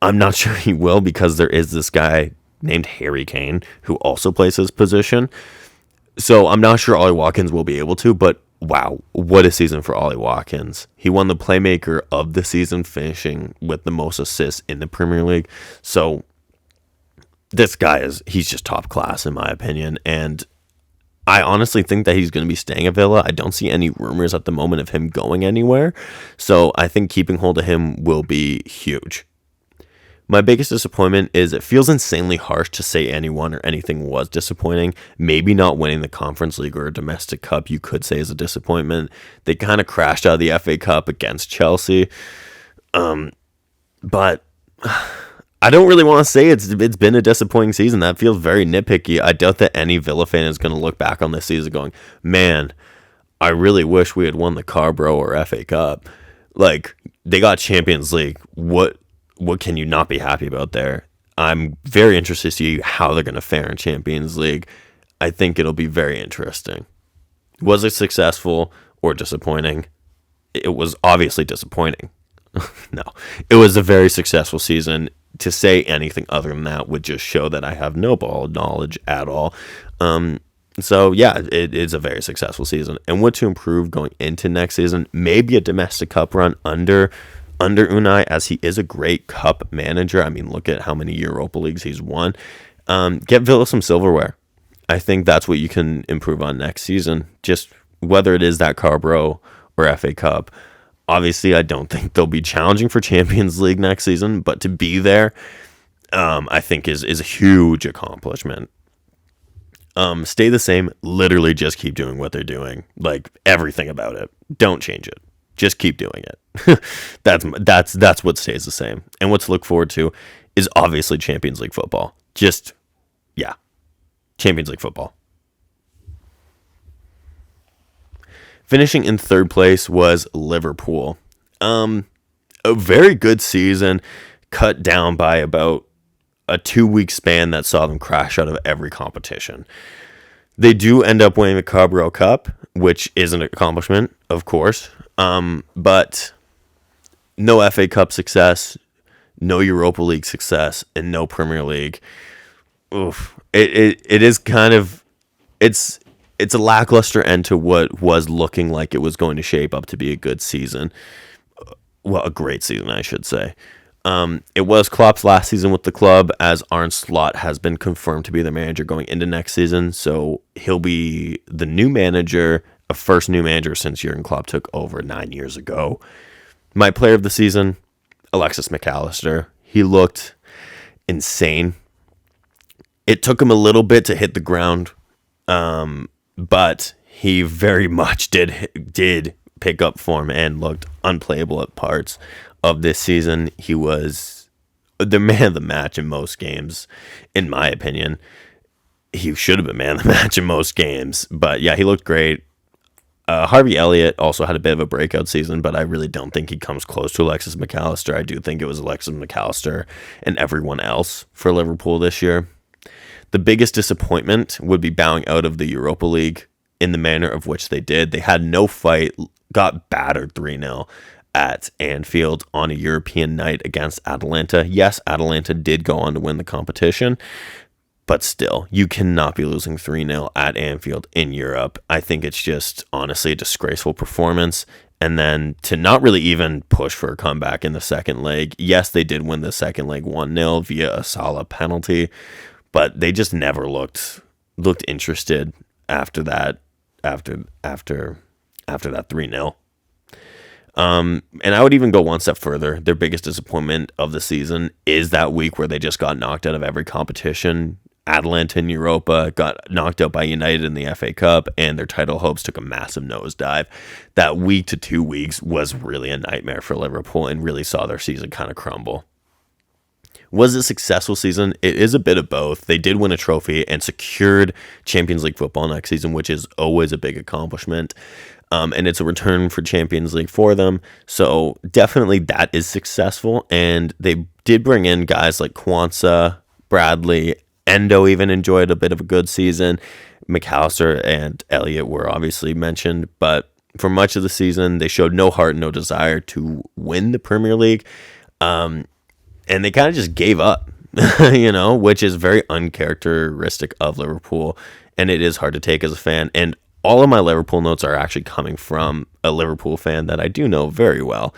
I'm not sure he will, because there is this guy named Harry Kane who also plays his position. So I'm not sure Ollie Watkins will be able to, but wow, what a season for Ollie Watkins. He won the Playmaker of the season, finishing with the most assists in the Premier League. So this guy he's just top class in my opinion, and I honestly think that he's going to be staying at Villa. I don't see any rumors at the moment of him going anywhere. So I think keeping hold of him will be huge. My biggest disappointment is it feels insanely harsh to say anyone or anything was disappointing. Maybe not winning the Conference League or a domestic cup you could say is a disappointment. They kind of crashed out of the FA Cup against Chelsea. But I don't really want to say it's been a disappointing season. That feels very nitpicky. I doubt that any Villa fan is going to look back on this season going, man, I really wish we had won the Carabao or FA Cup. Like, they got Champions League. What can you not be happy about there? I'm very interested to see how they're going to fare in Champions League. I think it'll be very interesting. Was it successful or disappointing? It was obviously disappointing. No, it was a very successful season. To say anything other than that would just show that I have no ball knowledge at all. So yeah, it is a very successful season. And what to improve going into next season? Maybe a domestic cup run under Unai, as he is a great cup manager. I mean, look at how many Europa Leagues he's won. Get Villa some silverware. I think that's what you can improve on next season. Just whether it is that Carabao or FA Cup. Obviously, I don't think they'll be challenging for Champions League next season, but to be there, I think is a huge accomplishment. Stay the same. Literally just keep doing what they're doing. Like, everything about it. Don't change it. Just keep doing it. That's what stays the same. And what to look forward to is obviously Champions League football. Champions League football. Finishing in third place was Liverpool. A very good season, cut down by about a 2-week span that saw them crash out of every competition. They do end up winning the Carabao Cup, which is an accomplishment, of course. But no FA Cup success, no Europa League success, and no Premier League. Oof. It is kind of, it's a lackluster end to what was looking like it was going to shape up to be a good season. Well, a great season, I should say. It was Klopp's last season with the club, as Arne Slot has been confirmed to be the manager going into next season. So he'll be the new manager, a first new manager since Jurgen Klopp took over 9 years ago. My player of the season, Alexis McAllister. He looked insane. It took him a little bit to hit the ground, but he very much did pick up form and looked unplayable at parts of this season. He was the man of the match in most games, in my opinion. He should have been man of the match in most games, but yeah, he looked great. Harvey Elliott also had a bit of a breakout season, but I really don't think he comes close to Alexis McAllister. I do think it was Alexis McAllister and everyone else for Liverpool this year. The biggest disappointment would be bowing out of the Europa League in the manner of which they did. They had no fight, got battered 3-0 at Anfield on a European night against Atalanta. Yes, Atalanta did go on to win the competition, but still, you cannot be losing 3-0 at Anfield in Europe. I think it's just, honestly, a disgraceful performance. And then to not really even push for a comeback in the second leg. Yes, they did win the second leg 1-0 via a Salah penalty, but they just never looked interested after that. After that 3-0. And I would even go one step further. Their biggest disappointment of the season is that week where they just got knocked out of every competition. Atalanta in Europa got knocked out by United in the FA Cup, and their title hopes took a massive nosedive. That week to 2 weeks was really a nightmare for Liverpool and really saw their season kind of crumble. Was it a successful season? It is a bit of both. They did win a trophy and secured Champions League football next season, which is always a big accomplishment. And it's a return for Champions League for them. So definitely that is successful. And they did bring in guys like Kwanzaa, Bradley, Endo even enjoyed a bit of a good season. McAllister and Elliott were obviously mentioned. But for much of the season, they showed no heart, no desire to win the Premier League. And they kind of just gave up, which is very uncharacteristic of Liverpool. And it is hard to take as a fan. And all of my Liverpool notes are actually coming from a Liverpool fan that I do know very well.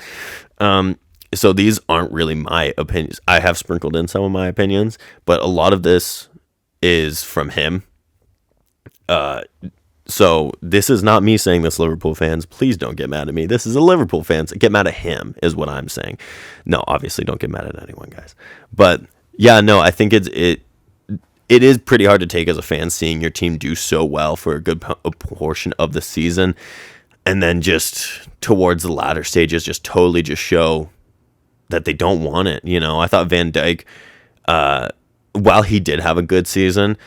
So these aren't really my opinions. I have sprinkled in some of my opinions, but a lot of this is from him. So this is not me saying this, Liverpool fans. Please don't get mad at me. This is a Liverpool fans. Get mad at him is what I'm saying. No, obviously don't get mad at anyone, guys. But yeah, no, I think it is pretty hard to take as a fan seeing your team do so well for a good portion of the season, and then just towards the latter stages just totally just show that they don't want it. I thought Van Dijk, while he did have a good season,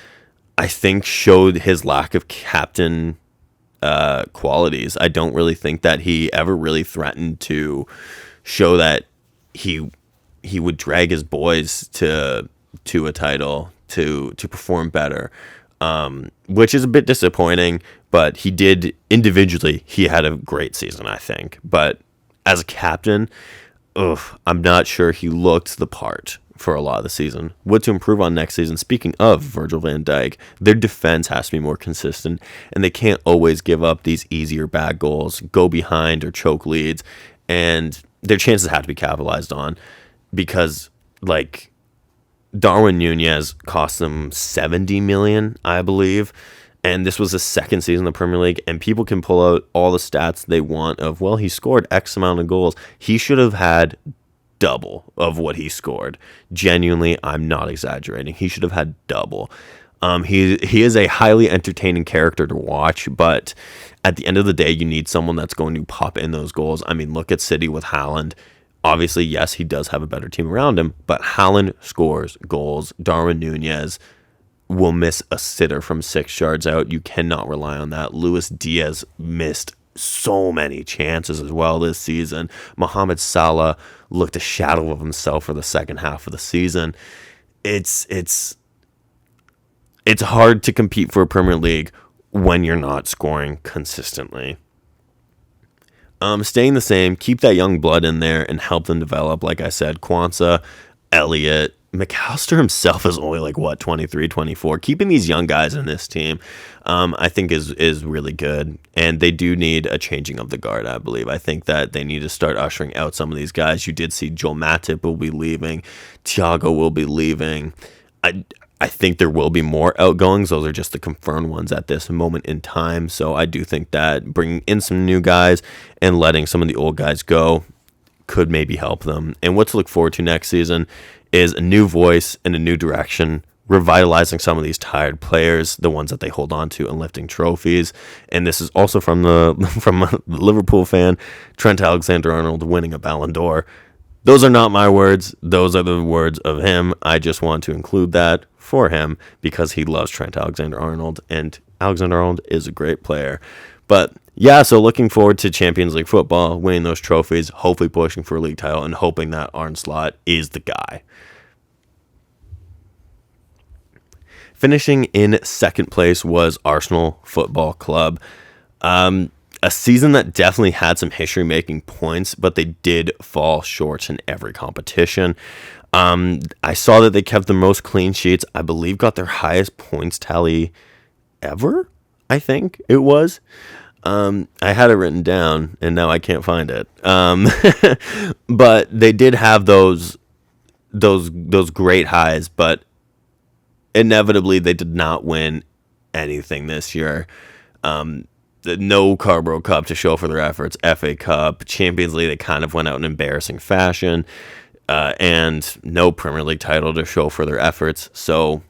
I think showed his lack of captain qualities. I don't really think that he ever really threatened to show that he would drag his boys to a title to perform better, which is a bit disappointing. But he did individually. He had a great season, I think. But as a captain, I'm not sure he looked the part for a lot of the season. What to improve on next season? Speaking of Virgil van Dijk, their defense has to be more consistent, and they can't always give up these easier bad goals, go behind or choke leads, and their chances have to be capitalized on, because like Darwin Nunez cost them $70 million, I believe, and this was his second season in the Premier League, and people can pull out all the stats they want of, well, he scored X amount of goals. He should have had double of what he scored. Genuinely, I'm not exaggerating. He should have had double. He is a highly entertaining character to watch, but at the end of the day, you need someone that's going to pop in those goals. I mean, look at City with Haaland. Obviously, yes, he does have a better team around him, but Haaland scores goals. Darwin Nunez will miss a sitter from 6 yards out. You cannot rely on that. Luis Diaz missed so many chances as well this season. Mohamed Salah looked a shadow of himself for the second half of the season. It's hard to compete for a Premier League when you're not scoring consistently. Staying the same, keep that young blood in there and help them develop. Like I said, Kwanzaa, Elliott, McAllister himself is only 23, 24. Keeping these young guys in this team, I think is really good. And they do need a changing of the guard, I believe. I think that they need to start ushering out some of these guys. You did see Joel Matip will be leaving. Thiago will be leaving. I think there will be more outgoings. Those are just the confirmed ones at this moment in time. So I do think that bringing in some new guys and letting some of the old guys go could maybe help them. And what to look forward to next season is a new voice and a new direction, revitalizing some of these tired players, the ones that they hold on to, and lifting trophies. And this is also from a Liverpool fan, Trent Alexander-Arnold winning a Ballon d'Or. Those are not my words. Those are the words of him. I just want to include that for him because he loves Trent Alexander-Arnold, and Alexander-Arnold is a great player. But yeah, so looking forward to Champions League football, winning those trophies, hopefully pushing for a league title, and hoping that Arne Slot is the guy. Finishing in second place was Arsenal Football Club. A season that definitely had some history-making points, but they did fall short in every competition. I saw that they kept the most clean sheets. I believe got their highest points tally ever, I think it was. I had it written down, and now I can't find it. But they did have those great highs, but inevitably they did not win anything this year. No Carabao Cup to show for their efforts. FA Cup, Champions League, they kind of went out in embarrassing fashion, and no Premier League title to show for their efforts. So,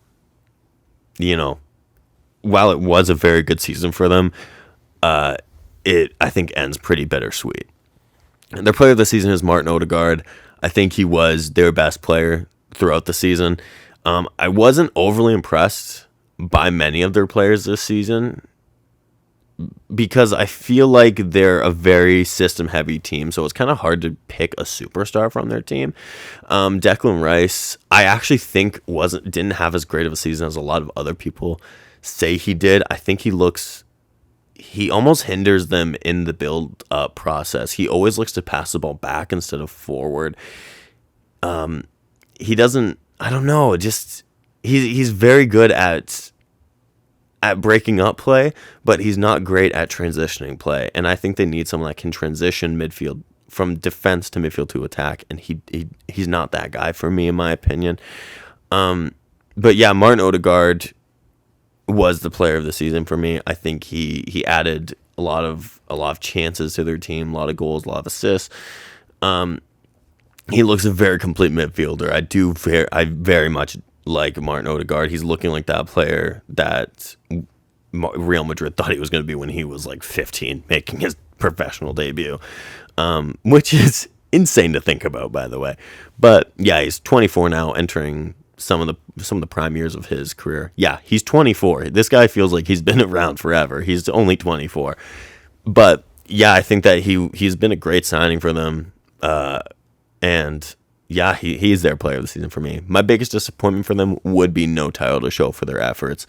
while it was a very good season for them, it, I think, ends pretty bittersweet. And their player of the season is Martin Odegaard. I think he was their best player throughout the season. I wasn't overly impressed by many of their players this season, because I feel like they're a very system-heavy team, so it's kind of hard to pick a superstar from their team. Declan Rice, I actually think didn't have as great of a season as a lot of other people say he did. I think he almost hinders them in the build-up process. He always looks to pass the ball back instead of forward. He doesn't, I don't know, just he's very good at breaking up play, but he's not great at transitioning play. And I think they need someone that can transition midfield from defense to midfield to attack. And he's not that guy for me, in my opinion. But yeah, Martin Odegaard was the player of the season for me. I think he added a lot of chances to their team, a lot of goals, a lot of assists. He looks a very complete midfielder. I very much like Martin Odegaard. He's looking like that player that Real Madrid thought he was going to be when he was 15, making his professional debut, which is insane to think about, by the way. But yeah, he's 24 now, entering some of the prime years of his career. Yeah, he's 24. This guy feels like he's been around forever. He's only 24. But yeah, I think that he's been a great signing for them. And yeah, he's their player of the season for me. My biggest disappointment for them would be no title to show for their efforts.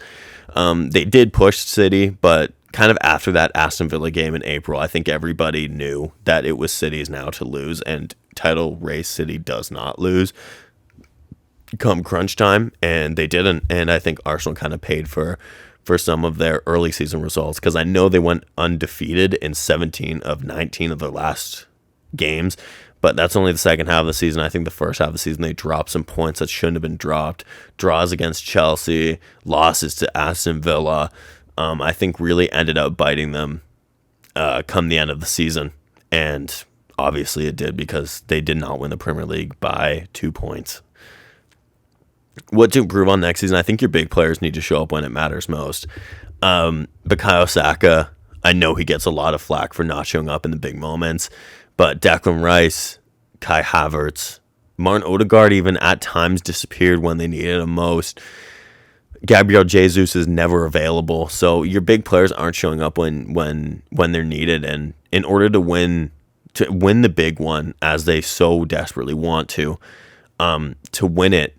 They did push City, but kind of after that Aston Villa game in April, I think everybody knew that it was City's now to lose, and title race City does not lose come crunch time, and they didn't. And I think Arsenal kind of paid for some of their early season results, because I know they went undefeated in 17 of 19 of their last games. But that's only the second half of the season. I think the first half of the season, they dropped some points that shouldn't have been dropped. Draws against Chelsea, losses to Aston Villa, I think really ended up biting them come the end of the season. And obviously it did, because they did not win the Premier League by 2 points. What to improve on next season? I think your big players need to show up when it matters most. Bukayo Saka, I know he gets a lot of flack for not showing up in the big moments, but Declan Rice, Kai Havertz, Martin Odegaard even at times disappeared when they needed him most. Gabriel Jesus is never available, so your big players aren't showing up when they're needed. And in order to win the big one, as they so desperately want to win it,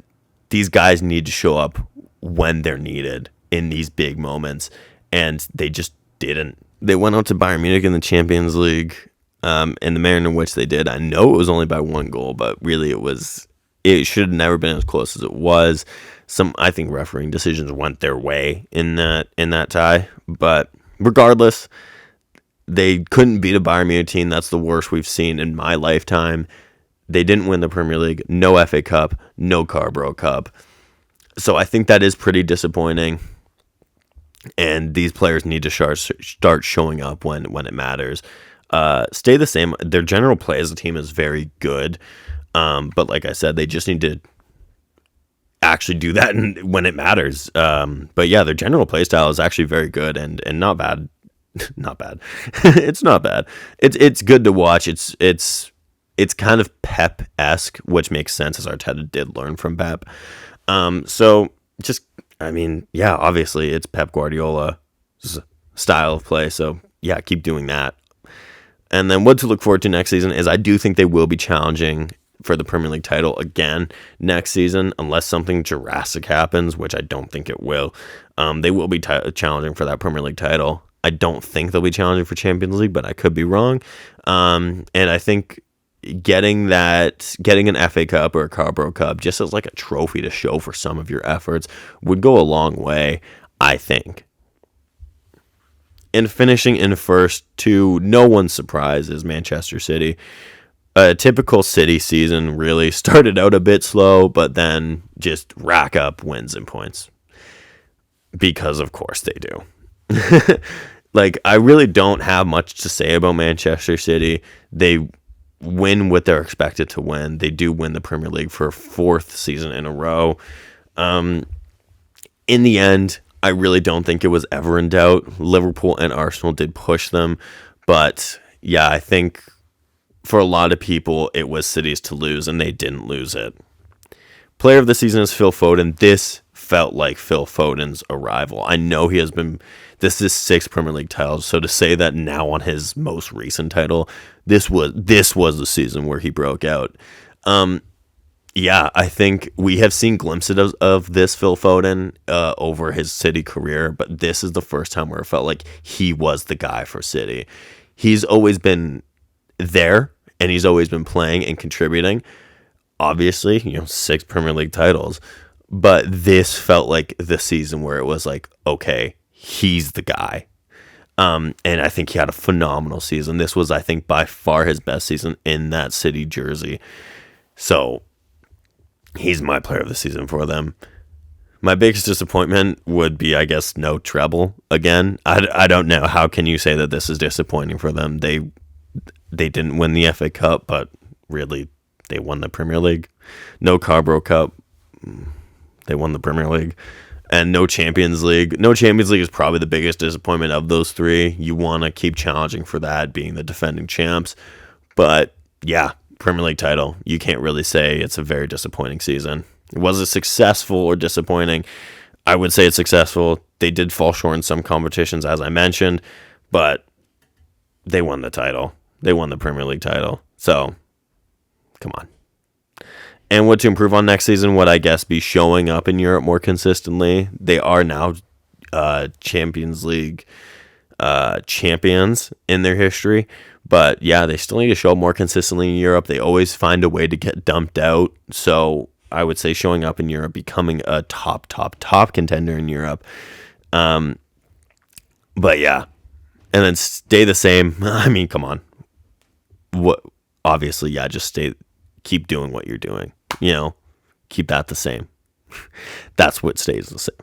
these guys need to show up when they're needed in these big moments, and they just didn't. They went out to Bayern Munich in the Champions League, in the manner in which they did. I know it was only by 1 goal, but really it should have never been as close as it was. I think refereeing decisions went their way in that tie, but regardless, they couldn't beat a Bayern Munich team. That's the worst we've seen in my lifetime. They didn't win the Premier League, no FA Cup, no Carabao Cup. So I think that is pretty disappointing. And these players need to start showing up when it matters. Stay the same. Their general play as a team is very good. But like I said, they just need to actually do that when it matters. But yeah, their general play style is actually very good and not bad. Not bad. It's not bad. It's good to watch. It's kind of Pep-esque, which makes sense as Arteta did learn from Pep. So just, I mean, yeah, obviously it's Pep Guardiola's style of play. So yeah, keep doing that. And then what to look forward to next season is I do think they will be challenging for the Premier League title again next season, unless something drastic happens, which I don't think it will. They will be challenging for that Premier League title. I don't think they'll be challenging for Champions League, but I could be wrong. And I think getting an FA Cup or a Carabao Cup just as like a trophy to show for some of your efforts would go a long way, I think. And finishing in first, to no one's surprise, is Manchester City. A typical City season, really started out a bit slow, but then just rack up wins and points. Because of course they do. Like, I really don't have much to say about Manchester City. They win what they're expected to win. They do win the Premier League for a 4th season in a row. In the end, I really don't think it was ever in doubt. Liverpool and Arsenal did push them. But yeah, I think for a lot of people, it was City's to lose, and they didn't lose it. Player of the season is Phil Foden. This felt like Phil Foden's arrival. I know he has been... This is 6 Premier League titles, so to say that now on his most recent title, this was the season where he broke out. Yeah, I think we have seen glimpses of this Phil Foden over his City career, but this is the first time where it felt like he was the guy for City. He's always been there, and he's always been playing and contributing. Obviously, 6 Premier League titles, but this felt like the season where it was like, okay, he's the guy. And I think he had a phenomenal season. This was, I think, by far his best season in that City jersey. So he's my player of the season for them. My biggest disappointment would be, I guess, no treble again. I don't know. How can you say that this is disappointing for them? They didn't win the FA Cup, but really, they won the Premier League. No Carabao Cup. They won the Premier League. And no Champions League. No Champions League is probably the biggest disappointment of those 3. You want to keep challenging for that, being the defending champs. But yeah, Premier League title. You can't really say it's a very disappointing season. Was it successful or disappointing? I would say it's successful. They did fall short in some competitions, as I mentioned, but they won the title. They won the Premier League title. So, come on. And what to improve on next season would, I guess, be showing up in Europe more consistently. They are now Champions League champions in their history. But yeah, they still need to show up more consistently in Europe. They always find a way to get dumped out. So I would say showing up in Europe, becoming a top contender in Europe. But yeah. And then stay the same. I mean, come on. What? Obviously, yeah, just keep doing what you're doing. Keep that the same. That's what stays the same.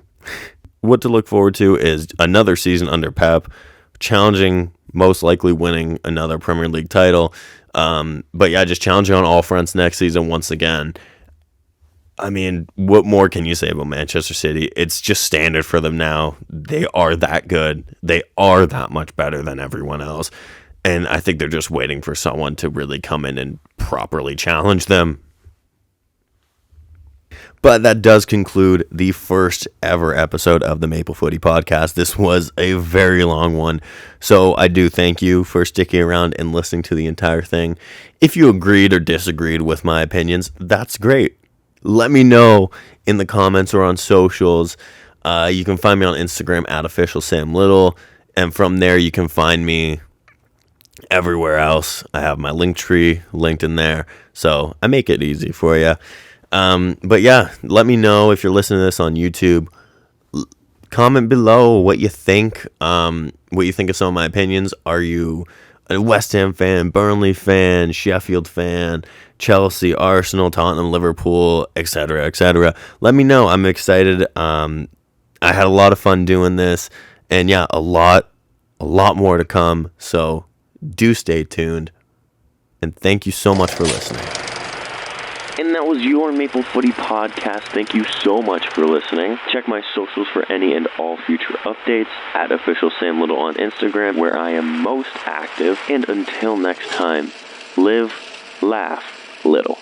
What to look forward to is another season under Pep, challenging, most likely winning another Premier League title. But yeah, just challenging on all fronts next season once again. I mean, what more can you say about Manchester City? It's just standard for them now. They are that good. They are that much better than everyone else. And I think they're just waiting for someone to really come in and properly challenge them. But that does conclude the first ever episode of the Maple Footy Podcast. This was a very long one, so I do thank you for sticking around and listening to the entire thing. If you agreed or disagreed with my opinions, that's great. Let me know in the comments or on socials. You can find me on Instagram at @officialsamlittle, and from there you can find me everywhere else. I have my link tree linked in there, so I make it easy for you. But yeah, let me know if you're listening to this on YouTube. Comment below what you think. What you think of some of my opinions. Are you a West Ham fan, Burnley fan, Sheffield fan, Chelsea, Arsenal, Tottenham, Liverpool, etc., etc.? Let me know. I'm excited. I had a lot of fun doing this, and yeah, a lot more to come. So do stay tuned, and thank you so much for listening. And that was your Maple Footy Podcast. Thank you so much for listening. Check my socials for any and all future updates at @officialsamlittle on Instagram, where I am most active. And until next time, live, laugh, little.